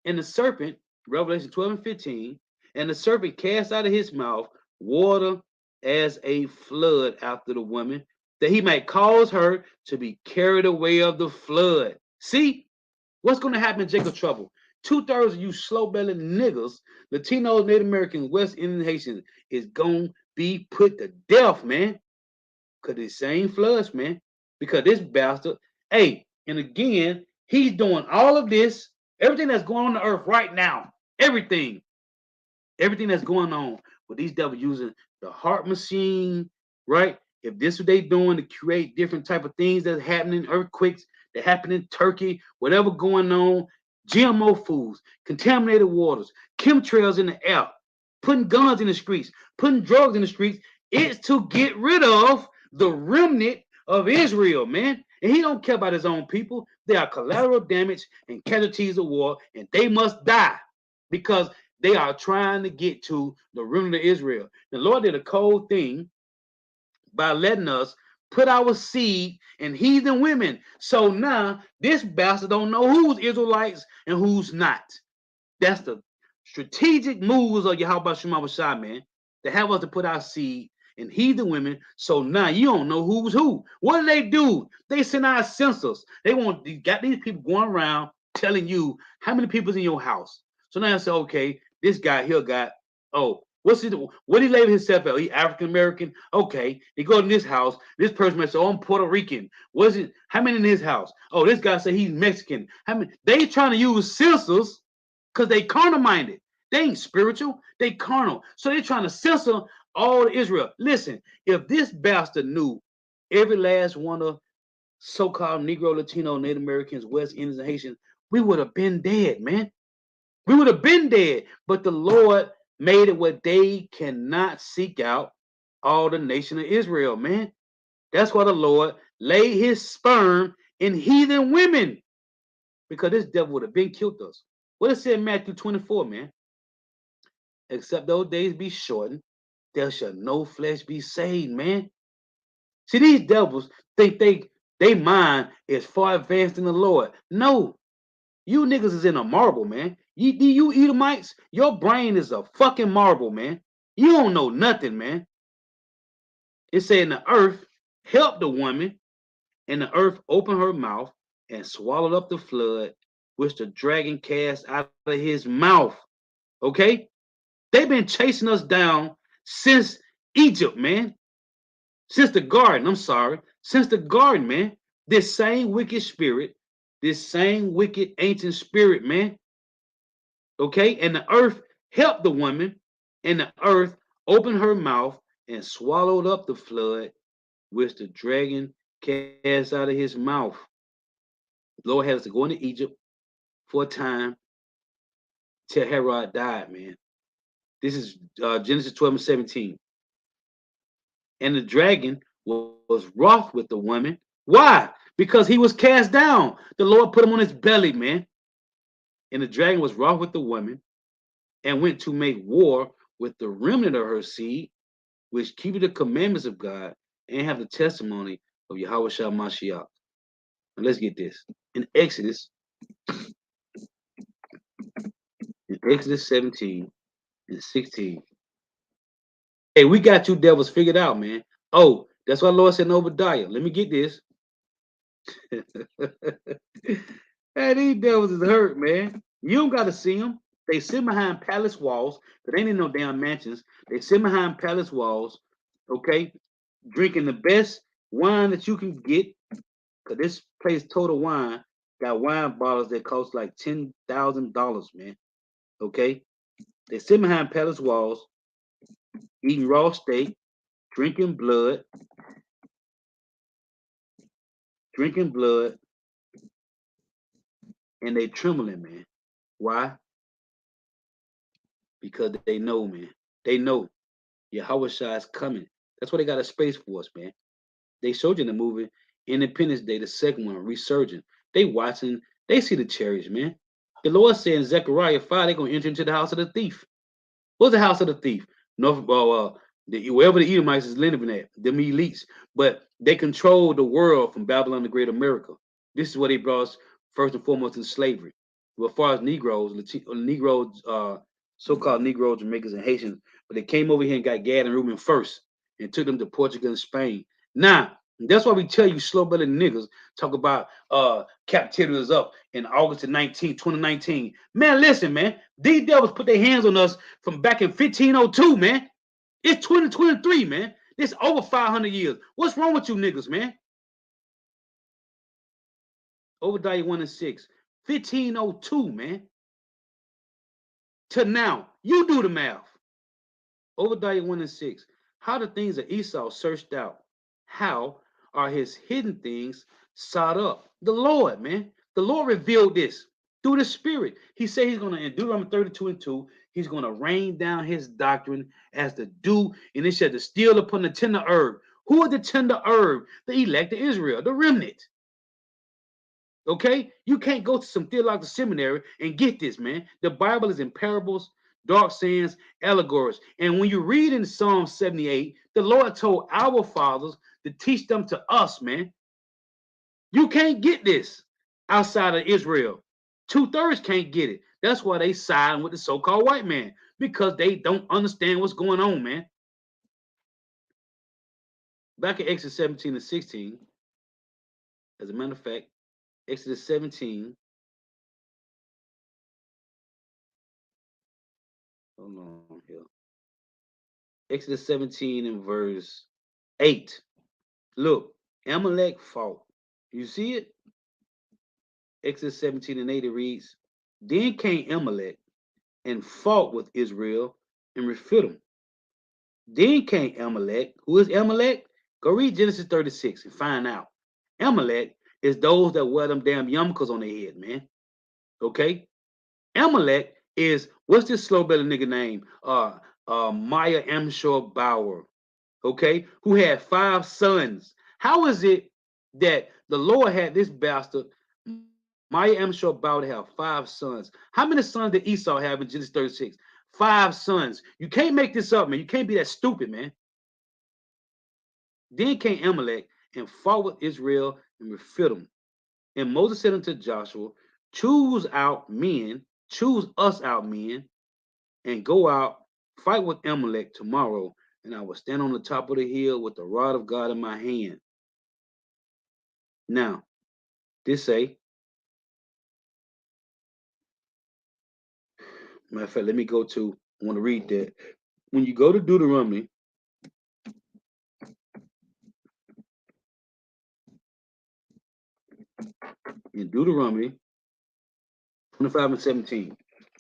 And the serpent, Revelation 12 and 15, and the serpent cast out of his mouth water as a flood after the woman, that he might cause her to be carried away of the flood. See, what's going to happen in Jacob trouble? 2/3 of you slow-bellied niggas, Latinos, Native Americans, West Indian Haitians, is going to be put to death, man. Because the same floods, man. Because this bastard, hey, and again, he's doing all of this, everything that's going on the earth right now, everything that's going on with these devils using the heart machine, right? If this is what they doing to create different type of things that's happening, earthquakes that happen in Turkey, whatever going on, GMO foods, contaminated waters, chemtrails in the air, putting guns in the streets, putting drugs in the streets, it's to get rid of the remnant of Israel, man. And he don't care about his own people. They are collateral damage and casualties of war, and they must die because they are trying to get to the remnant of Israel. The Lord did a cold thing by letting us put our seed in heathen women. So now this bastard don't know who's Israelites and who's not. That's the strategic moves of Yahweh Shema Shai, man, to have us to put our seed in heathen women. So now you don't know who's who. What do? They send out censors. They got these people going around telling you how many people's in your house. So now I say, okay, this guy here got, oh, what he label himself as? He African American. Okay, he go in this house. This person might say, oh, I'm Puerto Rican. Was it? How many in his house? Oh, this guy say he's Mexican. How many? They trying to use censors because they carnal minded. They ain't spiritual. They carnal. So they trying to censor all of Israel. Listen, if this bastard knew every last one of so-called Negro, Latino, Native Americans, West Indians, and Haitians, we would have been dead, man. We would have been dead. But the Lord made it where they cannot seek out all the nation of Israel, man. That's why the Lord laid his sperm in heathen women, because this devil would have been killed us. What it said in Matthew 24, man? Except those days be shortened, there shall no flesh be saved, man. See, these devils think they mind is far advanced in the Lord. No, you niggas is in a marble, man. You Edomites, your brain is a fucking marble, man. You don't know nothing, man. It said, the earth helped the woman, and the earth opened her mouth and swallowed up the flood, which the dragon cast out of his mouth. Okay? They've been chasing us down since Egypt, man. Since the garden, I'm sorry. Since the garden, man. This same wicked spirit, this same wicked ancient spirit, man. Okay? And the earth helped the woman, and the earth opened her mouth and swallowed up the flood, which the dragon cast out of his mouth. The Lord had us to go into Egypt for a time till Herod died, man. This is Genesis 12 and 17. And the dragon was wroth with the woman. Why? Because he was cast down. The Lord put him on his belly, man. And the dragon was wroth with the woman and went to make war with the remnant of her seed, which keep the commandments of God and have the testimony of Yahweh Shah Mashiach. Now let's get this. In Exodus 17 and 16. Hey, we got you devils figured out, man. Oh, that's why Lord said in Obadiah. Let me get this. Hey, these devils is hurt, man. You don't got to see them. They sit behind palace walls, but they ain't in no damn mansions. They sit behind palace walls, okay, drinking the best wine that you can get. Cause this place Total Wine got wine bottles that cost like $10,000, man. Okay, they sit behind palace walls, eating raw steak, drinking blood, drinking blood, and they trembling, man. Why? Because they know, man. They know Yahweh Shai is coming. That's why they got a space force, man. They showed you in the movie Independence Day, the second one, Resurgent. They watching, they see the chariots, man. The Lord said in Zechariah 5, they're gonna enter into the house of the thief. What's the house of the thief? North, wherever the Edomites is living at, them elites. But they control the world from Babylon to Great America. This is what they brought us first and foremost in slavery. Well, as far as Negroes, Negroes, so-called Negroes, Jamaicans, and Haitians, but they came over here and got Gad and Reuben first and took them to Portugal and Spain. Now, that's why we tell you slow-bellied niggas talk about captivity is up in August 19, 2019. Man, listen, man. These devils put their hands on us from back in 1502, man. It's 2023, man. This over 500 years. What's wrong with you niggas, man? Obadiah 1 and 6. 1502, man. To now. You do the math. Obadiah 1 and 6. How the things of Esau searched out. How are his hidden things sought up? The Lord, man. The Lord revealed this through the Spirit. He said he's going to, in Deuteronomy 32 and 2, he's going to rain down his doctrine as the dew, and it shall distill upon the tender herb. Who are the tender herb? The elect of Israel, the remnant. Okay? You can't go to some theological seminary and get this, man. The Bible is in parables, dark sayings, allegories. And when you read in Psalm 78, the Lord told our fathers to teach them to us, man. You can't get this outside of Israel. 2/3 can't get it. That's why they side with the so-called white man, because they don't understand what's going on, man. Back in Exodus 17 and 16, as a matter of fact, Exodus 17. Hold on here. Exodus 17 and verse 8. Look, Amalek fought. You see it? Exodus 17 and 8, it reads, Then came Amalek and fought with Israel and refit them. Then came Amalek. Who is Amalek? Go read Genesis 36 and find out. Amalek is those that wear them damn yarmulkes on their head, man. Okay? Amalek is, what's this slow belly nigga name? Maya Amshor Bauer, okay, who had 5 sons. How is it that the Lord had this bastard, Maya Amshor Bauer, to have 5 sons? How many sons did Esau have in Genesis 36? 5 sons. You can't make this up, man. You can't be that stupid, man. Then came Amalek and fought with Israel and refit them. And Moses said unto Joshua, choose us out men, and go out, fight with Amalek tomorrow, and I will stand on the top of the hill with the rod of God in my hand. Now, this say, matter of fact, let me go to, I want to read that. When you go to Deuteronomy, in Deuteronomy 25 and 17,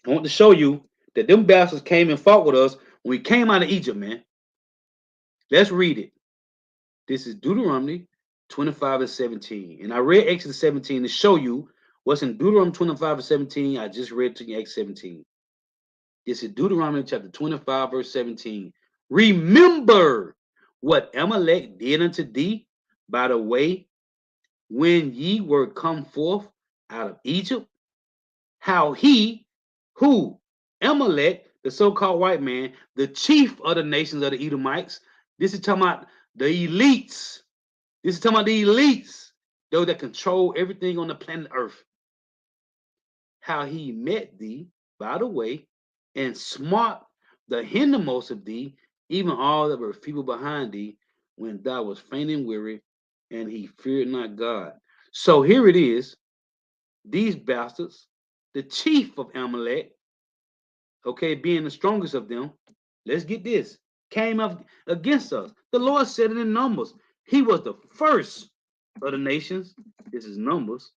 I want to show you that them bastards came and fought with us when we came out of Egypt, man. Let's read it. This is Deuteronomy 25 and 17. And I read Exodus 17 to show you what's in Deuteronomy 25 and 17. I just read to you Exodus 17. This is Deuteronomy chapter 25, verse 17. Remember what Amalek did unto thee by the way when ye were come forth out of Egypt, how he, who? Amalek, the so-called white man, the chief of the nations of the Edomites. This is talking about the elites. This is talking about the elites, those that control everything on the planet Earth. How he met thee by the way and smart the hindermost of thee, even all that were feeble behind thee, when thou was faint and weary, and he feared not God. So here it is, these bastards, the chief of Amalek, okay, being the strongest of them, let's get this, came up against us. The Lord said it in Numbers. He was the first of the nations. This is Numbers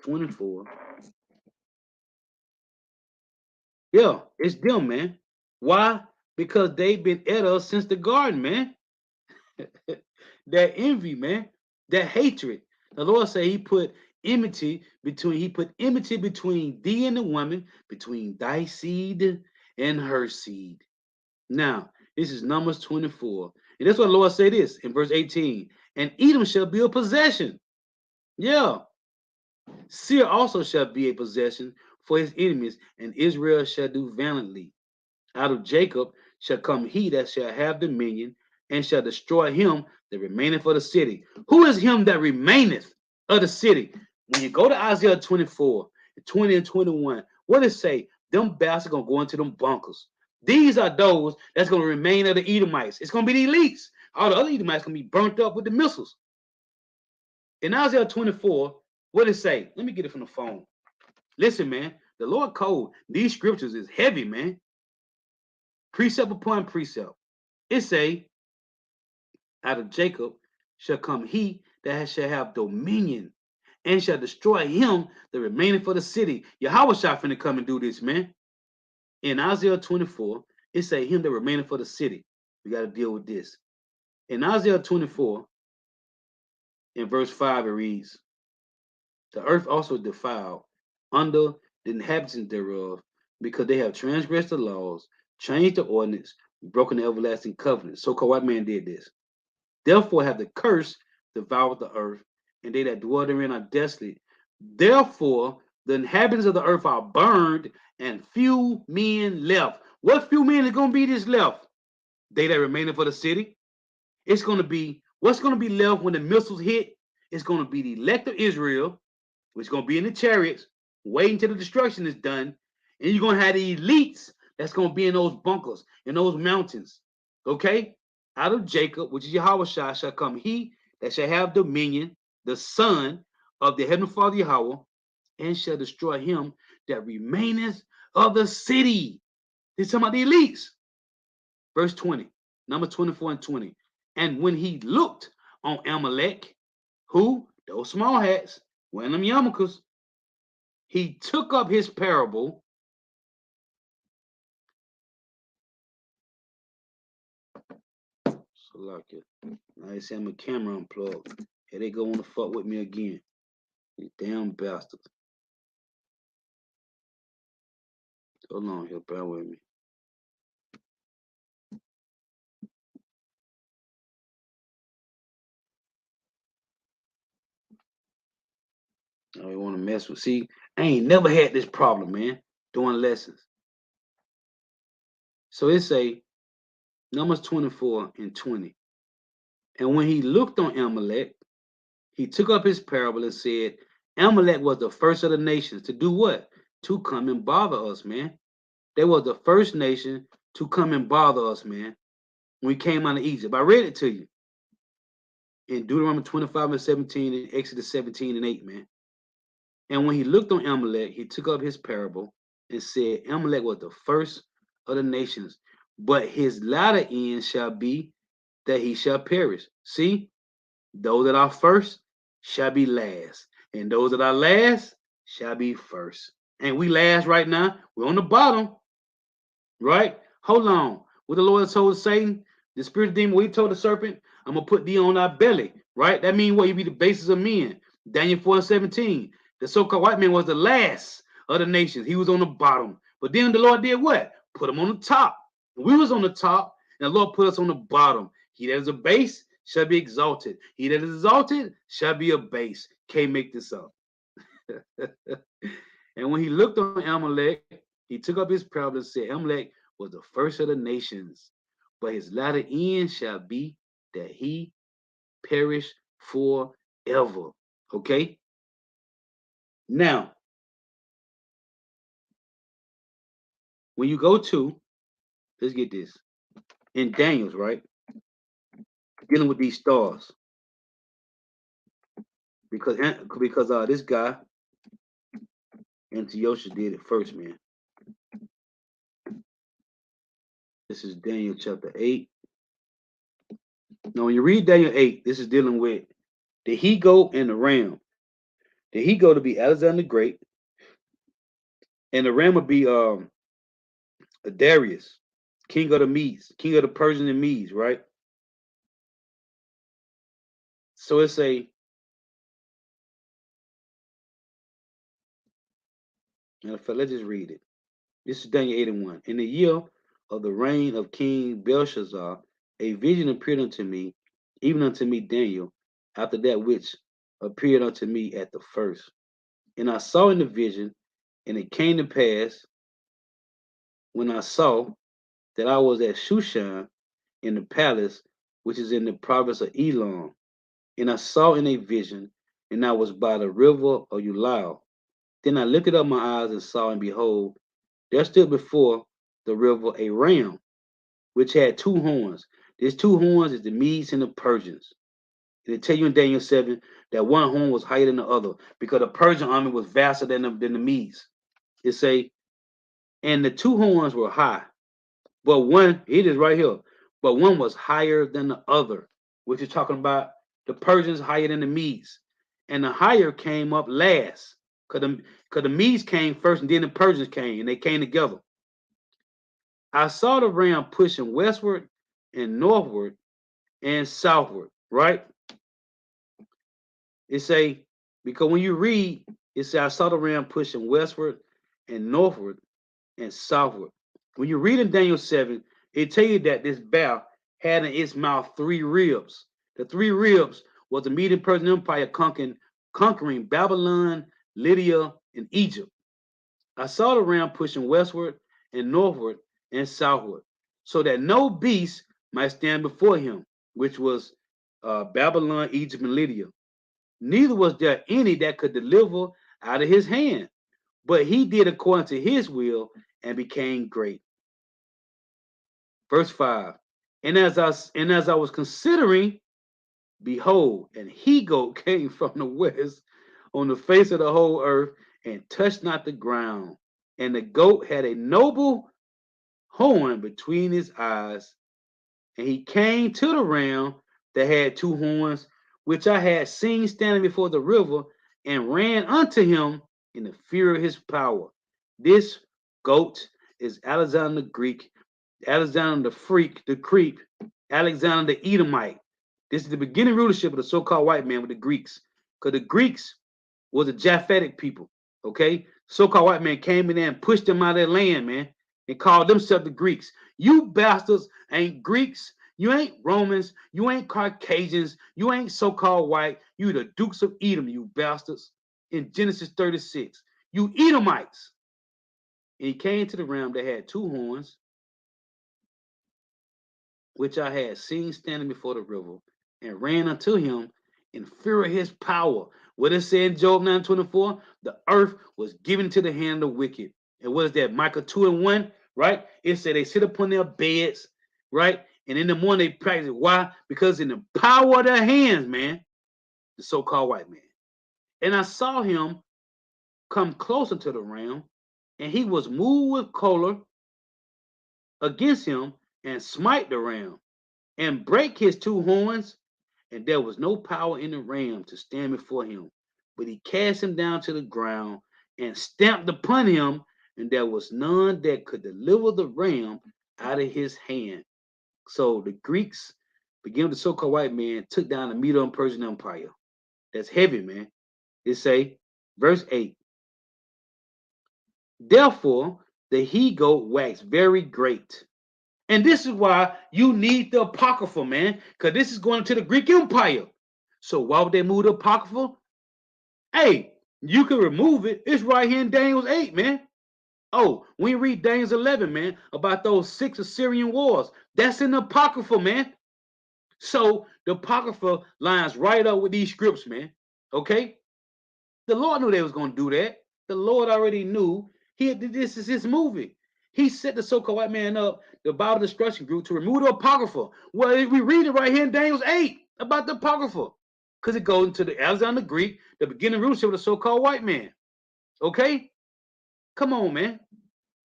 24. Yeah, it's them, man. Why? Because they've been at us since the garden, man. That envy, man. That hatred. The Lord said he put enmity between thee and the woman, between thy seed and her seed. Now, this is Numbers 24. And that's what the Lord said this in verse 18. And Edom shall be a possession. Yeah. Seir also shall be a possession for his enemies, and Israel shall do valiantly. Out of Jacob shall come he that shall have dominion, and shall destroy him that remaineth of the city. Who is him that remaineth of the city? When you go to Isaiah 24, 20 and 21, what does it say? Them bastards are going to go into them bunkers. These are those that's going to remain of the Edomites. It's going to be the elites. All the other Edomites going to be burnt up with the missiles. In Isaiah 24, what does it say? Let me get it from the phone. Listen, man, the Lord code, these scriptures is heavy, man. Precept upon precept. It say, out of Jacob shall come he that shall have dominion, and shall destroy him that remaineth for the city. Yahweh shall finna come and do this, man. In Isaiah 24, it say him that remaineth for the city. We got to deal with this. In Isaiah 24, in verse 5, it reads, the earth also defiled under the inhabitants thereof, because they have transgressed the laws, changed the ordinance, broken the everlasting covenant. So-called white man did this. Therefore have the curse devoured the earth, and they that dwell therein are desolate. Therefore the inhabitants of the earth are burned, and few men left. What few men is going to be this left? They that remain for the city. It's going to be, what's going to be left when the missiles hit? It's going to be the elect of Israel, which is going to be in the chariots, waiting till the destruction is done. And you're going to have the elites that's going to be in those bunkers, in those mountains. Okay? Out of Jacob, which is Yahweh shall come he that shall have dominion, the son of the heavenly Father Yahweh, and shall destroy him that remaineth of the city. He's talking about the elites. Verse 20, number 24 and 20. And when he looked on Amalek, who? Those small hats, wearing them yarmulkes, he took up his parable. So like it. Now they say I'm a camera unplugged. Here they go on the fuck with me again. You damn bastards. Hold on here, bear with me. I don't want to mess with. See, I ain't never had this problem, man, doing lessons. So it say Numbers 24 and 20. And when he looked on Amalek, he took up his parable and said, Amalek was the first of the nations to do what? To come and bother us, man. They was the first nation to come and bother us, man, when we came out of Egypt. I read it to you in Deuteronomy 25 and 17 and Exodus 17 and 8, man. And when he looked on Amalek, he took up his parable and said, Amalek was the first of the nations, but his latter end shall be that he shall perish. See, those that are first shall be last, and those that are last shall be first. And we last right now. We're on the bottom, right? Hold on. What the Lord told Satan, the spirit demon, what he told the serpent, I'm going to put thee on our belly, right? That means what? You be the basis of men. Daniel 4 and 17. The so-called white man was the last of the nations. He was on the bottom. But then the Lord did what? Put him on the top. We was on the top, and the Lord put us on the bottom. He that is a base shall be exalted. He that is exalted shall be a base. Can't make this up. And when he looked on Amalek, he took up his parable and said, Amalek was the first of the nations, but his latter end shall be that he perish forever. Okay? Now, when you go to, let's get this, in Daniel's, right? Dealing with these stars. Because this guy, Antiochus, did it first, man. This is Daniel chapter 8. Now, when you read Daniel 8, this is dealing with the he goat and the ram. The he goat to be Alexander the Great, and the ram would be Darius, king of the Medes, king of the Persians and Medes, right? So it's a, let's just read it. This is Daniel 8 and 1. In the year of the reign of King Belshazzar, a vision appeared unto me, even unto me Daniel, after that which appeared unto me at the first. And I saw in the vision, and it came to pass when I saw that I was at Shushan in the palace, which is in the province of Elam. And I saw in a vision, and I was by the river of Ulai. Then I lifted up my eyes and saw, and behold, there stood before the river a ram, which had two horns. These two horns is the Medes and the Persians. And they tell you in Daniel 7 that one horn was higher than the other because the Persian army was vaster than the Medes. It say, and the two horns were high, but one, it is right here, but one was higher than the other, which is talking about the Persians higher than the Medes. And the higher came up last because the Medes came first and then the Persians came and they came together. I saw the ram pushing westward and northward and southward, right? It say, because when you read, it say, I saw the ram pushing westward and northward and southward. When you read in Daniel 7, it tell you that this bear had in its mouth three ribs. The three ribs was the Median Persian Empire conquering Babylon, Lydia, and Egypt. I saw the ram pushing westward and northward and southward, so that no beast might stand before him, which was Babylon, Egypt, and Lydia. Neither was there any that could deliver out of his hand, but he did according to his will and became great. Verse 5. And as I was considering, behold, an he goat came from the west on the face of the whole earth and touched not the ground. And the goat had a noble horn between his eyes, and he came to the ram that had two horns, which I had seen standing before the river, and ran unto him in the fear of his power. This goat is Alexander the Greek, Alexander the Freak, the Creep, Alexander the Edomite. This is the beginning rulership of the so-called white man with the Greeks, because the Greeks was a Japhetic people. Okay, so-called white man came in there and pushed them out of their land, man, and called themselves the Greeks. You bastards ain't Greeks. You ain't Romans. You ain't Caucasians. You ain't so-called white. You the Dukes of Edom, you bastards. In Genesis 36, you Edomites. And he came to the ram that had two horns, which I had seen standing before the river, and ran unto him in fear of his power. What it said in Job 9:24? The earth was given to the hand of the wicked. And what is that? Micah 2 and 1, right? It said they sit upon their beds, right? And in the morning they practice. Why? Because in the power of their hands, man, the so-called white man. And I saw him come closer to the ram, and he was moved with choler against him and smite the ram and break his two horns, and there was no power in the ram to stand before him. But he cast him down to the ground and stamped upon him, and there was none that could deliver the ram out of his hand. So the Greeks, beginning with the so-called white man, took down the Medo and Persian Empire. That's heavy, man. It say, verse 8, therefore the he-goat waxed very great. And this is why you need the Apocrypha, man, because this is going to the Greek Empire. So why would they move the Apocrypha? Hey, you can remove it. It's right here in Daniel 8, man. Oh, when you read Daniel 11, man, about those 6 Assyrian wars, that's in the Apocrypha, man. So the Apocrypha lines right up with these scripts, man. Okay? The Lord knew they was going to do that. The Lord already knew this is his movie. He set the so-called white man up, the Bible Destruction Group, to remove the Apocrypha. Well, we read it right here in Daniel 8 about the Apocrypha. Because it goes into the Alexander Greek, the beginning rulership of the so-called white man. Okay? Come on, man.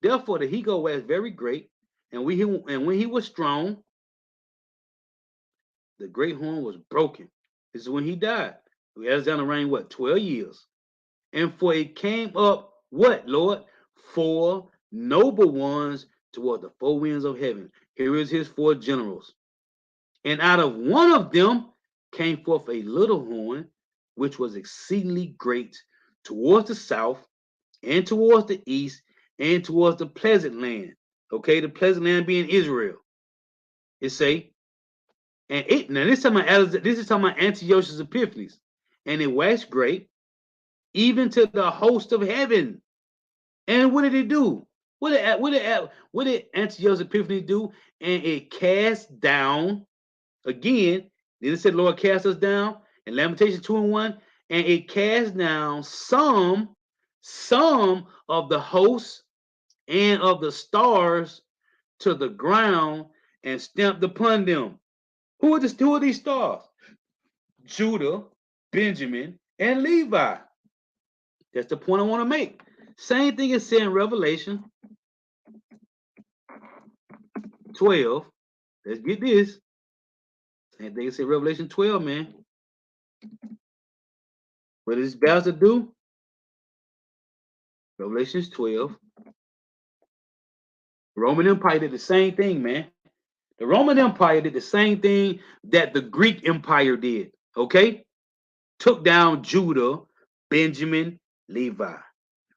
Therefore, the he-goat was very great, And when he was strong, the great horn was broken. This is when he died. Alexander reigned what, 12 years. And for it came up what, Lord? 4 noble ones toward the 4 winds of heaven. Here is his 4 generals. And out of one of them came forth a little horn, which was exceedingly great, towards the south, and towards the east, and towards the pleasant land. Okay, the pleasant land being Israel. It say, and it now this is talking about Antiochus Epiphanes, and it waxed great, even to the host of heaven. And what did it do? What did Antiochus Epiphanes do? And it cast down again. Then it said, Lord cast us down in Lamentation 2:1, and it cast down some of the hosts and of the stars to the ground and stamped upon them. Who are these stars? Judah, Benjamin, and Levi. That's the point I want to make. Same thing is said in Revelation 12. Let's get this. Same thing is said in Revelation 12, man. What does this bastard do? Revelation 12. The Roman Empire did the same thing, man. The Roman Empire did the same thing that the Greek Empire did. Okay? Took down Judah, Benjamin, Levi.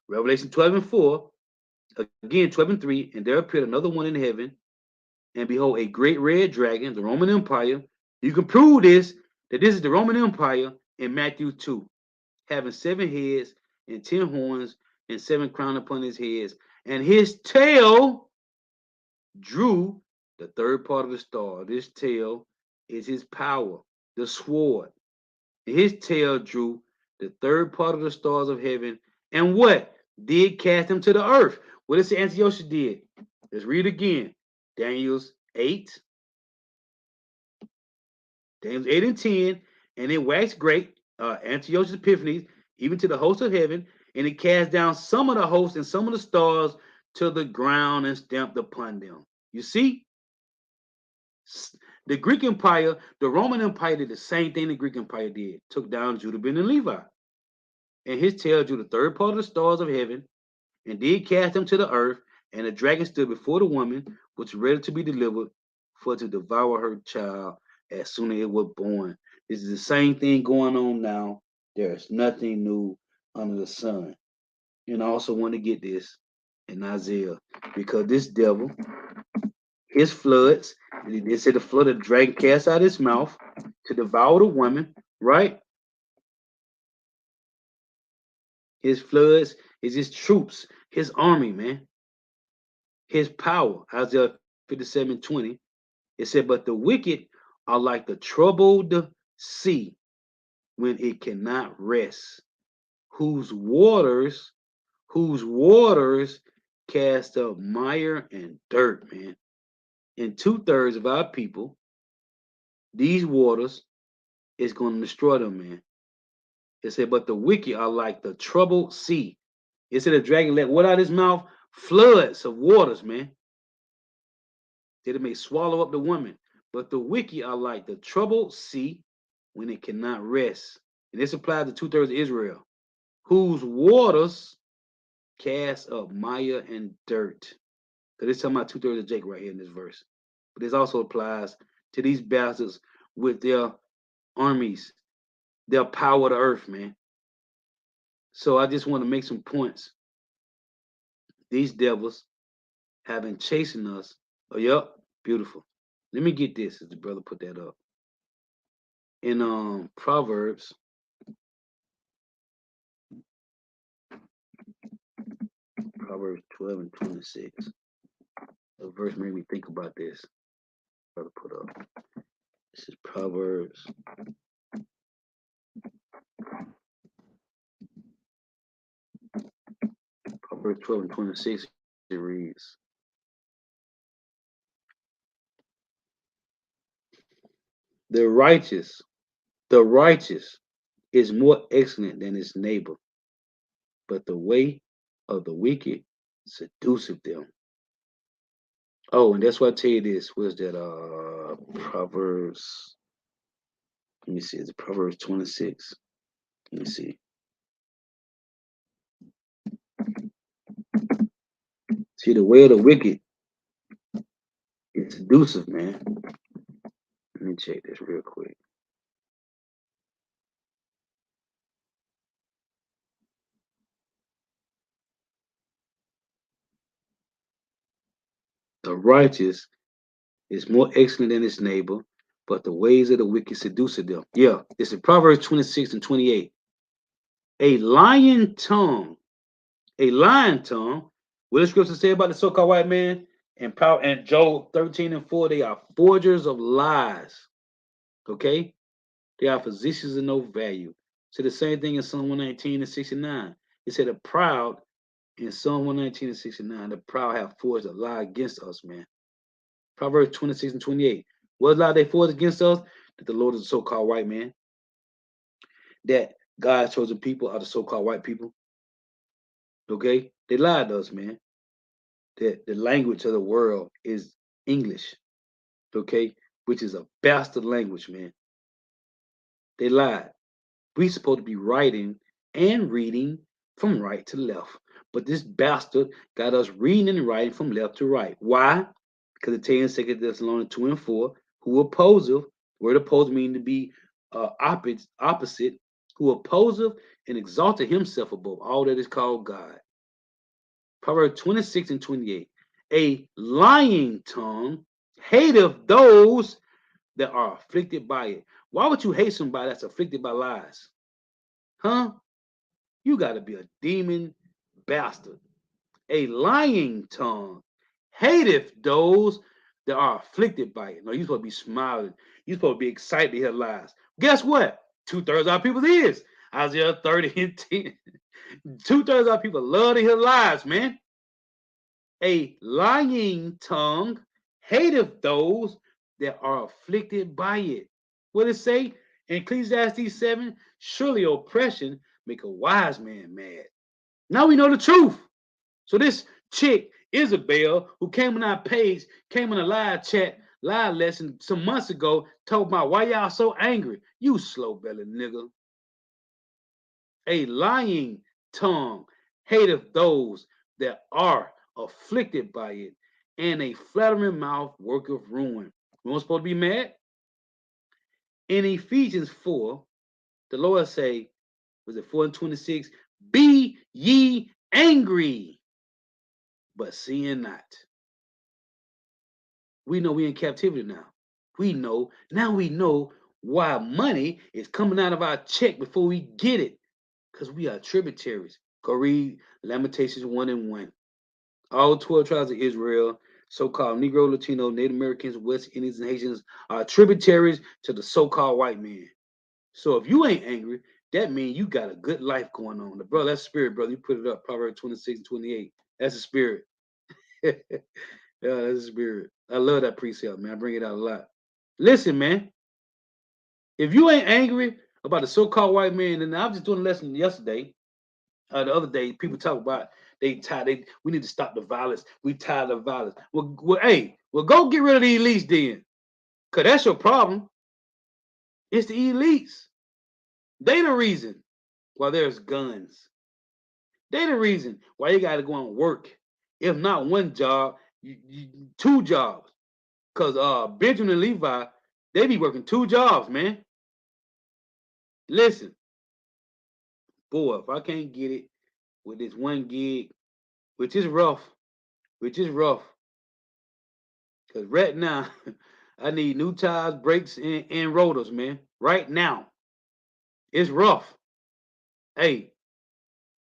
Revelation 12:4. Again, 12:3. And there appeared another one in heaven. And behold, a great red dragon, the Roman Empire. You can prove this, that this is the Roman Empire in Matthew 2, having 7 heads and 10 horns and 7 crowns upon his heads. And his tail drew the third part of the star. This tail is his power, the sword. His tail drew the third part of the stars of heaven. And what? Did cast them to the earth. What does Antiochus did? Let's read again. Daniel's 8. Daniel's 8 and 10. And it waxed great, Antiochus Epiphanes, even to the host of heaven. And it cast down some of the hosts and some of the stars to the ground and stamped upon them. You see? The Greek Empire, the Roman Empire did the same thing the Greek Empire did. Took down Judah, Ben, and Levi. And his tail drew the third part of the stars of heaven, and did cast them to the earth. And the dragon stood before the woman, which was ready to be delivered, for to devour her child as soon as it was born. This is the same thing going on now. There is nothing new under the sun. And I also want to get this in Isaiah, because this devil, his floods, they said the flood of the dragon cast out his mouth to devour the woman, right? His floods is his troops, his army, man. His power. Isaiah 57:20. It said, but the wicked are like the troubled sea when it cannot rest, whose waters cast up mire and dirt, man. And 2/3 of our people, these waters is going to destroy them, man. It said, but the wicked are like the troubled sea. It said the dragon let what out his mouth? Floods of waters, man. That it may swallow up the woman. But the wicked are like the troubled sea when it cannot rest. And this applies to 2/3 of Israel, whose waters cast up mire and dirt. Because it's talking about 2/3 of Jacob right here in this verse. But this also applies to these bastards with their armies, their power to earth, man. So I just want to make some points. These devils have been chasing us. Oh, yep, beautiful. Let me get this, as the brother put that up. In Proverbs, Proverbs 12:26. A verse made me think about this. Brother put up. This is Proverbs. Proverbs 12:26. It reads, the righteous is more excellent than his neighbor, but the way of the wicked seduceth them. Oh, and that's why I tell you this. Was that Proverbs? Let me see. Is it Proverbs 26? Let me see. See, the way of the wicked is seductive, man. Let me check this real quick. The righteous is more excellent than his neighbor, but the ways of the wicked seduce them. Yeah, it's in Proverbs 26 and 28. A lying tongue, a lying tongue. What does scripture say about the so-called white man? And Job 13 and 4, they are forgers of lies. Okay? They are physicians of no value. So the same thing in Psalm 119 and 69. It said the proud in Psalm 119 and 69, the proud have forged a lie against us, man. Proverbs 26 and 28. What lie they forged against us? That the Lord is a so-called white man. That God's chosen people are the so-called white people. Okay? They lied to us, man. That the language of the world is English. Okay? Which is a bastard language, man. They lied. We supposed to be writing and reading from right to left. But this bastard got us reading and writing from left to right. Why? Because it tells in 2 Thessalonians 2 and 4, who opposeth, word oppose meaning to be opposite, who opposeth and exalted himself above all that is called God. Proverbs 26 and 28. A lying tongue hateth those that are afflicted by it. Why would you hate somebody that's afflicted by lies? Huh? You got to be a demon bastard. A lying tongue hateth those that are afflicted by it. No, you're supposed to be smiling. You're supposed to be excited to hear lies. Guess what? 2/3 of our people is. Isaiah 30 and 10. 2/3 of our people love to hear lies, man. A lying tongue hateth those that are afflicted by it. What it say in Ecclesiastes 7? Surely oppression make a wise man mad. Now we know the truth. So this chick, Isabel, who came on our page, came on a live chat, live lesson some months ago, told my why y'all so angry? You slow bellied nigga. A lying tongue hateth those that are afflicted by it, and a flattering mouth worketh ruin. We weren't supposed to be mad. In Ephesians 4, the Lord say, was it 4 and 26? Be ye angry, but sin not. We know we in captivity now. We know why money is coming out of our check before we get it. Because we are tributaries. Go read Lamentations 1 and 1. All 12 tribes of Israel, so-called Negro, Latino, Native Americans, West Indians, and Haitians are tributaries to the so-called white man. So if you ain't angry, that means you got a good life going on. Bro, that's spirit, brother. You put it up, Proverbs 26 and 28. That's a spirit. Yeah, that's a spirit. I love that precept, man. I bring it out a lot. Listen, man. If you ain't angry about the so-called white man, and I was just doing a lesson yesterday, the other day, people talk about we need to stop the violence. We tired of violence. Well, go get rid of the elites then, cause that's your problem. It's the elites. They the reason why there's guns. They the reason why you got to go and work. If not one job, two jobs. Cause Benjamin and Levi, they be working two jobs, man. Listen, boy, if I can't get it with this one gig, which is rough, which is rough. Cause right now, I need new tires, brakes, and rotors, man. Right now, it's rough. Hey,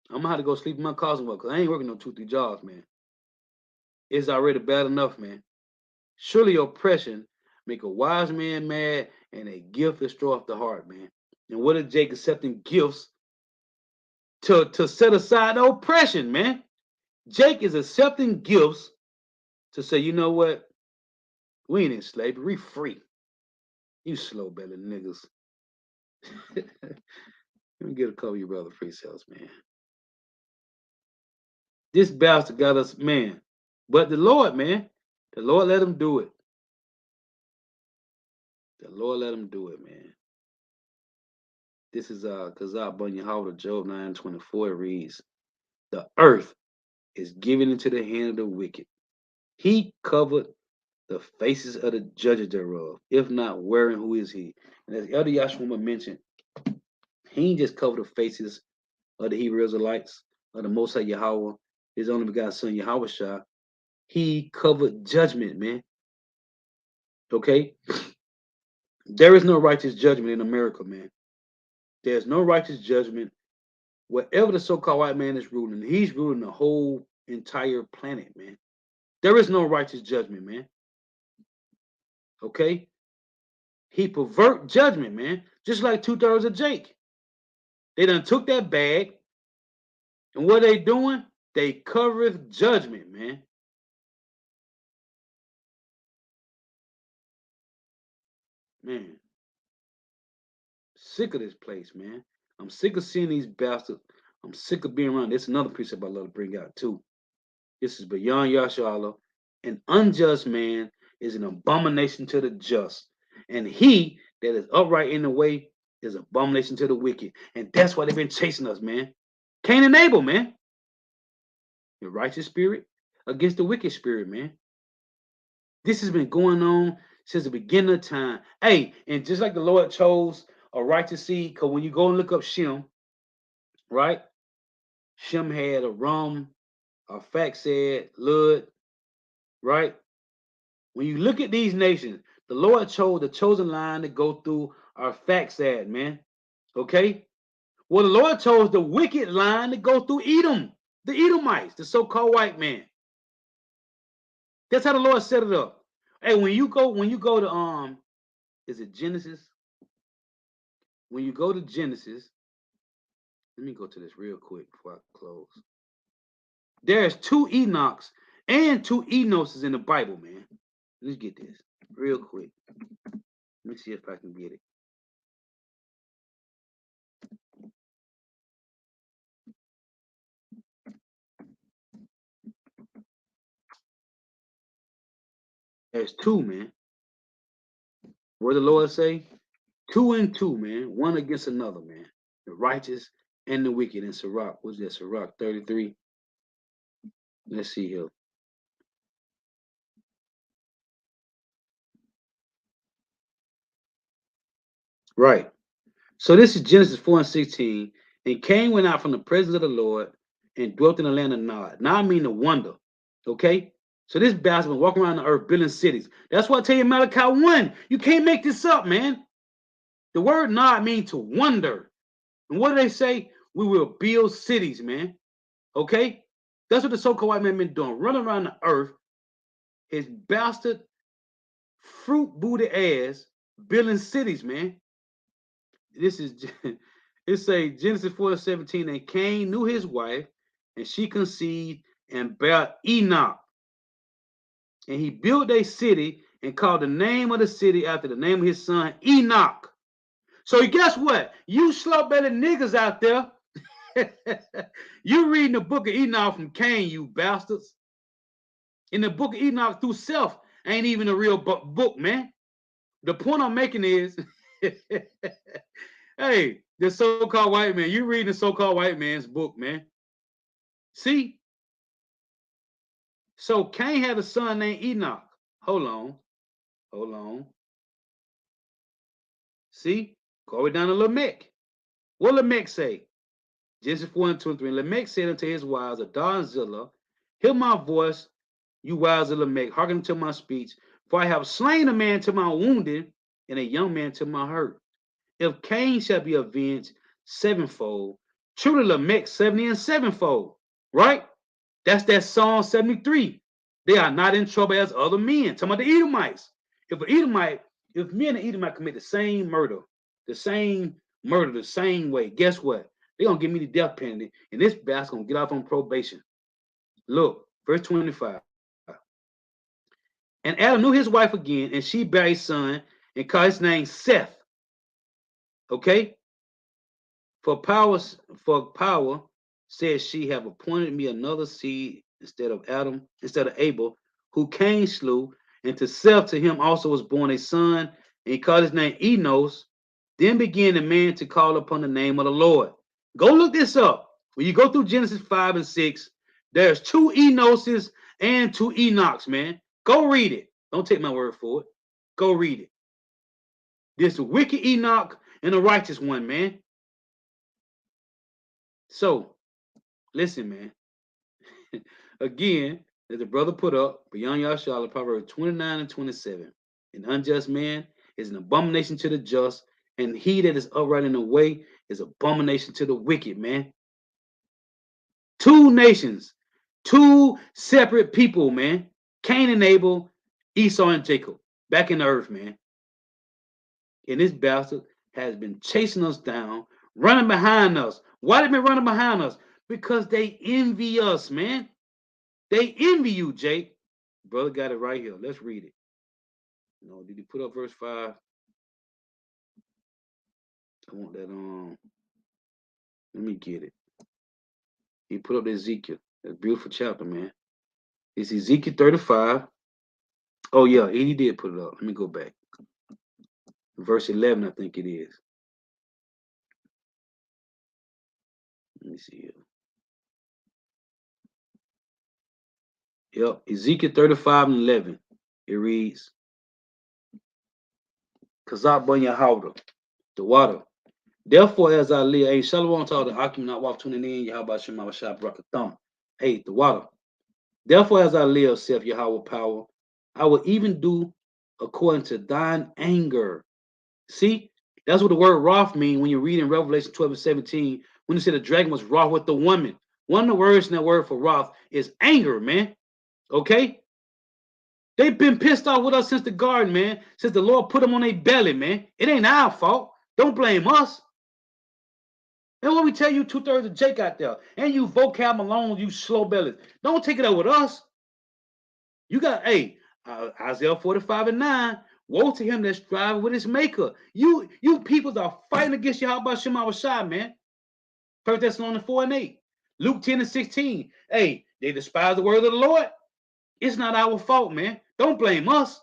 I'm gonna have to go sleep in my car somewhere because I ain't working no 2, 3 jobs, man. It's already bad enough, man. Surely oppression make a wise man mad, and a gift destroyeth the heart, man. And what is Jake accepting gifts to set aside the oppression, man? Jake is accepting gifts to say, you know what? We ain't in slavery, we free. You slow bellied niggas. Let me get a couple of your brother free sales, man. This bastard got us, man. But the Lord, man, The Lord let him do it. The Lord let him do it, man. This is Kazak Bunyan Howard, Job 9:24. It reads, the earth is given into the hand of the wicked. He covered the faces of the judges thereof. If not, where and who is he? And as Elder Yashua mentioned, he ain't just covered the faces of the Hebrew Israelites, of the Most High Yahweh, his only begotten son Yahweh Shah. He covered judgment, man. Okay? There is no righteous judgment in America, man. There's no righteous judgment wherever the so-called white man is ruling. He's ruling the whole entire planet, man. There is no righteous judgment, man. Okay? He pervert judgment, man. Just like 2/3 of Jake. They done took that bag, and what they doing? They covereth judgment, man. Man, sick of this place, man. I'm sick of seeing these bastards. I'm sick of being around. This is another precept I love to bring out too. This is beyond Yashala. An unjust man is an abomination to the just, and he that is upright in the way is abomination to the wicked. And that's why they've been chasing us, man. Cain and Abel, man. The righteous spirit against the wicked spirit, man. This has been going on since the beginning of time. Hey, and just like the Lord chose a righteous seed, because when you go and look up Shem, right? Shem had a Rum, a said Lud, right? When you look at these nations, the Lord chose the chosen line to go through our said, man. Okay? Well, the Lord chose the wicked line to go through Edom, the Edomites, the so-called white man. That's how the Lord set it up. Hey, when you go to is it Genesis? When you go to Genesis, let me go to this real quick before I close. There's 2 Enochs and 2 Enoses in the Bible, man. Let's get this real quick. Let me see if I can get it. There's 2, man. What the Lord say? 2 and 2, man. One against another, man. The righteous and the wicked in Sirach. What's that? Sirach 33. Let's see here. Right. So this is Genesis 4:16. And Cain went out from the presence of the Lord and dwelt in the land of Nod. Now I mean the wonder. Okay? So this bastard been walking around the earth building cities. That's why I tell you Malachi 1. You can't make this up, man. The word Nod means to wonder. And what do they say? We will build cities, man. Okay? That's what the so-called white man been doing. Running around the earth, his bastard fruit booty ass building cities, man. This is it say Genesis 4:17, and Cain knew his wife, and she conceived and bare Enoch. And he built a city and called the name of the city after the name of his son Enoch. So guess what? You slow-bellied niggas out there, you reading the book of Enoch from Cain, you bastards. In the book of Enoch through self ain't even a real book, man. The point I'm making is, hey, the so-called white man, you reading the so-called white man's book, man. See? So Cain had a son named Enoch. Hold on. See? Go way down to Lamech. What Lamech say? Genesis 4:23. Lamech said unto his wives, Adar and Zillah, hear my voice, you wives of Lamech, hearken to my speech, for I have slain a man to my wounding, and a young man to my hurt. If Cain shall be avenged sevenfold, truly Lamech 70 and sevenfold. Right? That's that Psalm 73. They are not in trouble as other men. Talking about the Edomites. If me and an Edomite commit the same murder, the same way, guess what? They're gonna give me the death penalty, and this bastard's gonna get off on probation. Look, verse 25. And Adam knew his wife again, and she bare a son, and called his name Seth. Okay? For power says she have appointed me another seed instead of Abel, who Cain slew, and to Seth to him also was born a son, and he called his name Enos. Then began the man to call upon the name of the Lord. Go look this up. When you go through Genesis 5 and 6, there's 2 Enoses and 2 Enochs, man. Go read it. Don't take my word for it. Go read it. There's the wicked Enoch and the righteous one, man. So, listen, man. Again, as the brother put up, beyond Yahshua, Proverbs 29 and 27. An unjust man is an abomination to the just, and he that is upright in the way is abomination to the wicked, man. 2 nations, 2 separate people, man. Cain and Abel, Esau and Jacob, back in the earth, man. And this bastard has been chasing us down, running behind us. Why they been running behind us? Because they envy us, man. They envy you, Jake. Brother got it right here. Let's read it. No, did he put up verse 5? I want that let me get it. He put up the Ezekiel. That's a beautiful chapter, man. It's Ezekiel 35. Oh yeah, he did put it up. Let me go back. Verse 11, I think it is. Let me see here. Yep, Ezekiel 35 and 11. It reads, Kazak Bunya Howder, the water. Therefore, as I live, hey, Shalom to all the Akim not walk tuning in, Yahweh Shema Shah Brakatham. Hey, the water. Therefore, as I live, saith Yahweh power, I will even do according to thine anger. See, that's what the word wrath means when you read in Revelation 12 and 17, when it said the dragon was wroth with the woman. One of the words in that word for wrath is anger, man. Okay? They've been pissed off with us since the garden, man. Since the Lord put them on their belly, man. It ain't our fault. Don't blame us. And what we tell you 2/3 of Jake out there, and you vocab Malone, you slow bellies. Don't take it up with us. You got, hey, Isaiah 45 and 9. Woe to him that strives with his maker. You people are fighting against Yahweh Shema Shai, man. 1 Thessalonians 4 and 8. Luke 10 and 16. Hey, they despise the word of the Lord. It's not our fault, man. Don't blame us.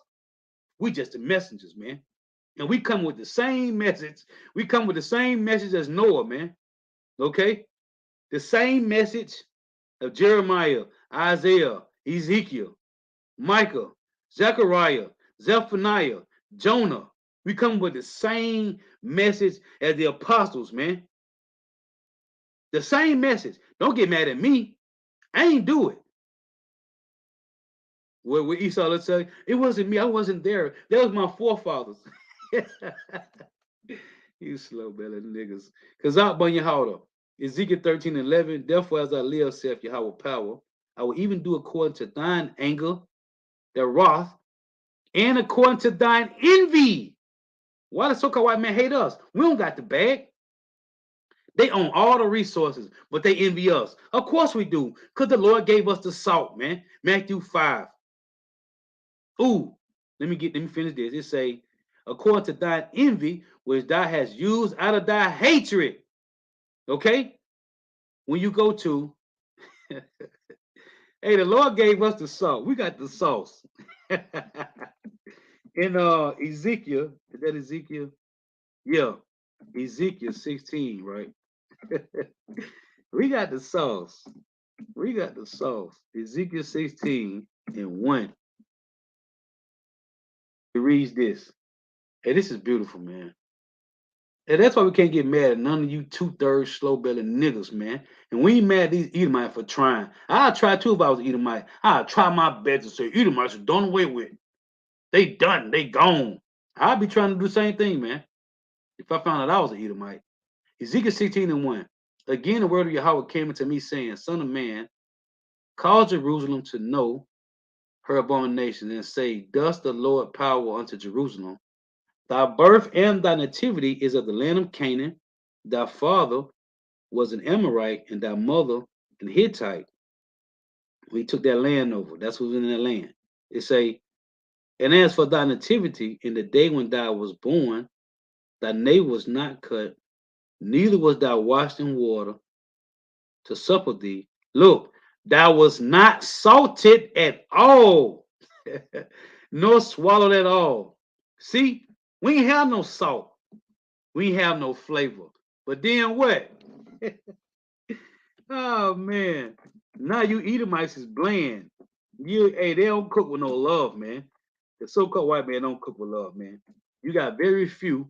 We just the messengers, man. And we come with the same message. We come with the same message as Noah, man. Okay? The same message of Jeremiah, Isaiah, Ezekiel, Micah, Zechariah, Zephaniah, Jonah. We come with the same message as the apostles, man. The same message. Don't get mad at me. I ain't do it. With Esau, let's say, it wasn't me. I wasn't there. That was my forefathers. You slow-bellied niggas. Because out on your house, Ezekiel 13 and 11, therefore as I live, saith Yahweh power, I will even do according to thine anger, their wrath, and according to thine envy. Why the so-called white man hate us? We don't got the bag. They own all the resources, but they envy us. Of course we do, because the Lord gave us the salt, man. Matthew 5. Ooh, let me finish this. It say, according to thine envy, which thou hast used out of thy hatred. Okay? When you go to, hey, the Lord gave us the salt. We got the sauce. In Ezekiel, is that Ezekiel? Yeah, Ezekiel 16, right? We got the sauce. We got the sauce. Ezekiel 16 and 1. It reads this. Hey, this is beautiful, man. And that's why we can't get mad at none of you 2/3 slow-bellied niggas, man. And we ain't mad at these Edomites for trying. I'd try too if I was Edomite. I'd try my best to say Edomites are done away with. They done. They gone. I'd be trying to do the same thing, man. If I found out I was an Edomite. Ezekiel 16 and 1. Again, the word of Yahweh came unto me, saying, Son of man, cause Jerusalem to know her abomination, and say, Thus the Lord power unto Jerusalem. Thy birth and thy nativity is of the land of Canaan. Thy father was an Amorite, and thy mother an Hittite. We took that land over. That's what's in that land. It say, and as for thy nativity, in the day when thou was born, thy navel was not cut, neither was thou washed in water to supple thee. Look, thou was not salted at all. No swallowed at all. See, we ain't have no salt. We ain't have no flavor. But then what? Oh man. Now you Edomites is bland. Hey, they don't cook with no love, man. The so-called white man don't cook with love, man. You got very few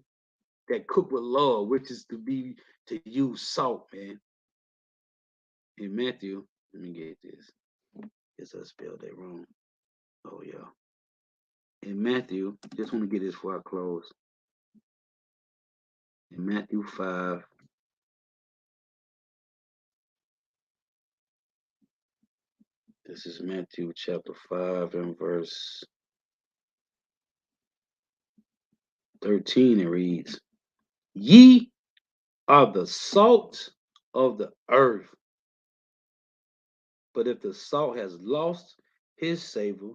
that cook with love, which is to use salt, man. In Matthew, let me get this. Guess I spelled that wrong. Oh yeah. In Matthew, just want to get this before I close. In Matthew 5, this is Matthew chapter 5 and verse 13. It reads, Ye are the salt of the earth. But if the salt has lost his savor,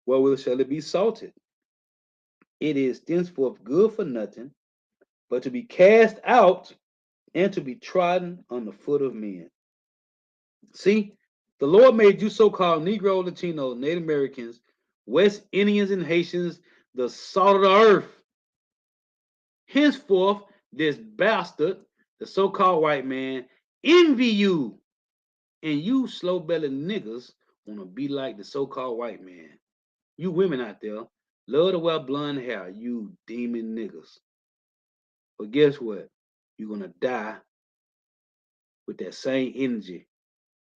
wherewith shall it be salted? It is thenceforth good for nothing, but to be cast out and to be trodden on the foot of men. See, the Lord made you so-called Negro, Latino, Native Americans, West Indians, and Haitians the salt of the earth. Henceforth, this bastard, the so-called white man, envy you, and you slow-bellied niggas want to be like the so-called white man. You women out there love to wear blonde hair, you demon niggas. But guess what? You're gonna die with that same energy.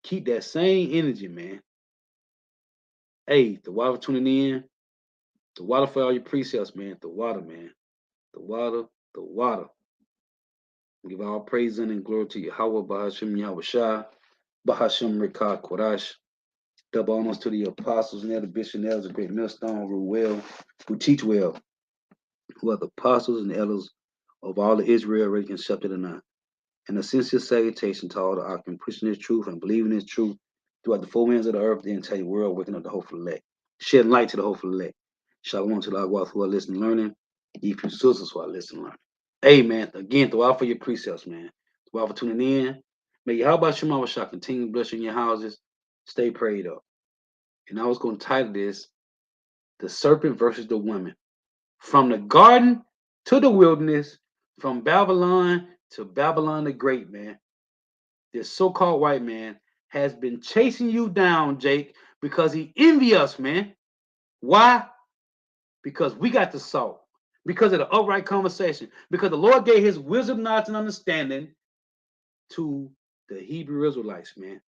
Keep that same energy, man. Hey, the water tuning in, the water for all your precepts, man. The water, man. The water, the water. Give all praise and glory to Yahweh, Bahashim Yahweh Shah, Bahashim Rikah Kodash. Double honors to the apostles and the bishop and elders, the great millstone, who well, who teach well, who are the apostles and elders of all of Israel, already accepted or not. And a sincere salutation to all the Akim, pushing this truth and believing this truth throughout the four winds of the earth, the entire world, waking up the hopeful elect, shedding light to the hopeful elect. Shalom to the Agua who are listening, learning, ye few sisters who are listening, learning. Amen. Again, throw out for your precepts, man. Throw out for tuning in. May Yahweh Shema Shah continue to bless you in your houses. Stay prayed up. And I was going to title this The Serpent versus the Woman. From the garden to the wilderness, from Babylon to Babylon the Great, man. This so-called white man has been chasing you down, Jake, because he envy us, man. Why? Because we got the salt. Because of the upright conversation. Because the Lord gave his wisdom, knowledge, and understanding to the Hebrew Israelites, man.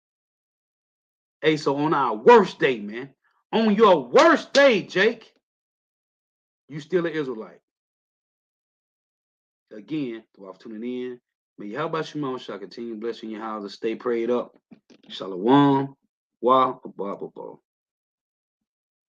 Hey, so on our worst day, man, on your worst day, Jake, you still an Israelite. Again, throughout tuning in, may Yahweh Shema shall continue blessing your houses. Stay prayed up. Shalom. Wa.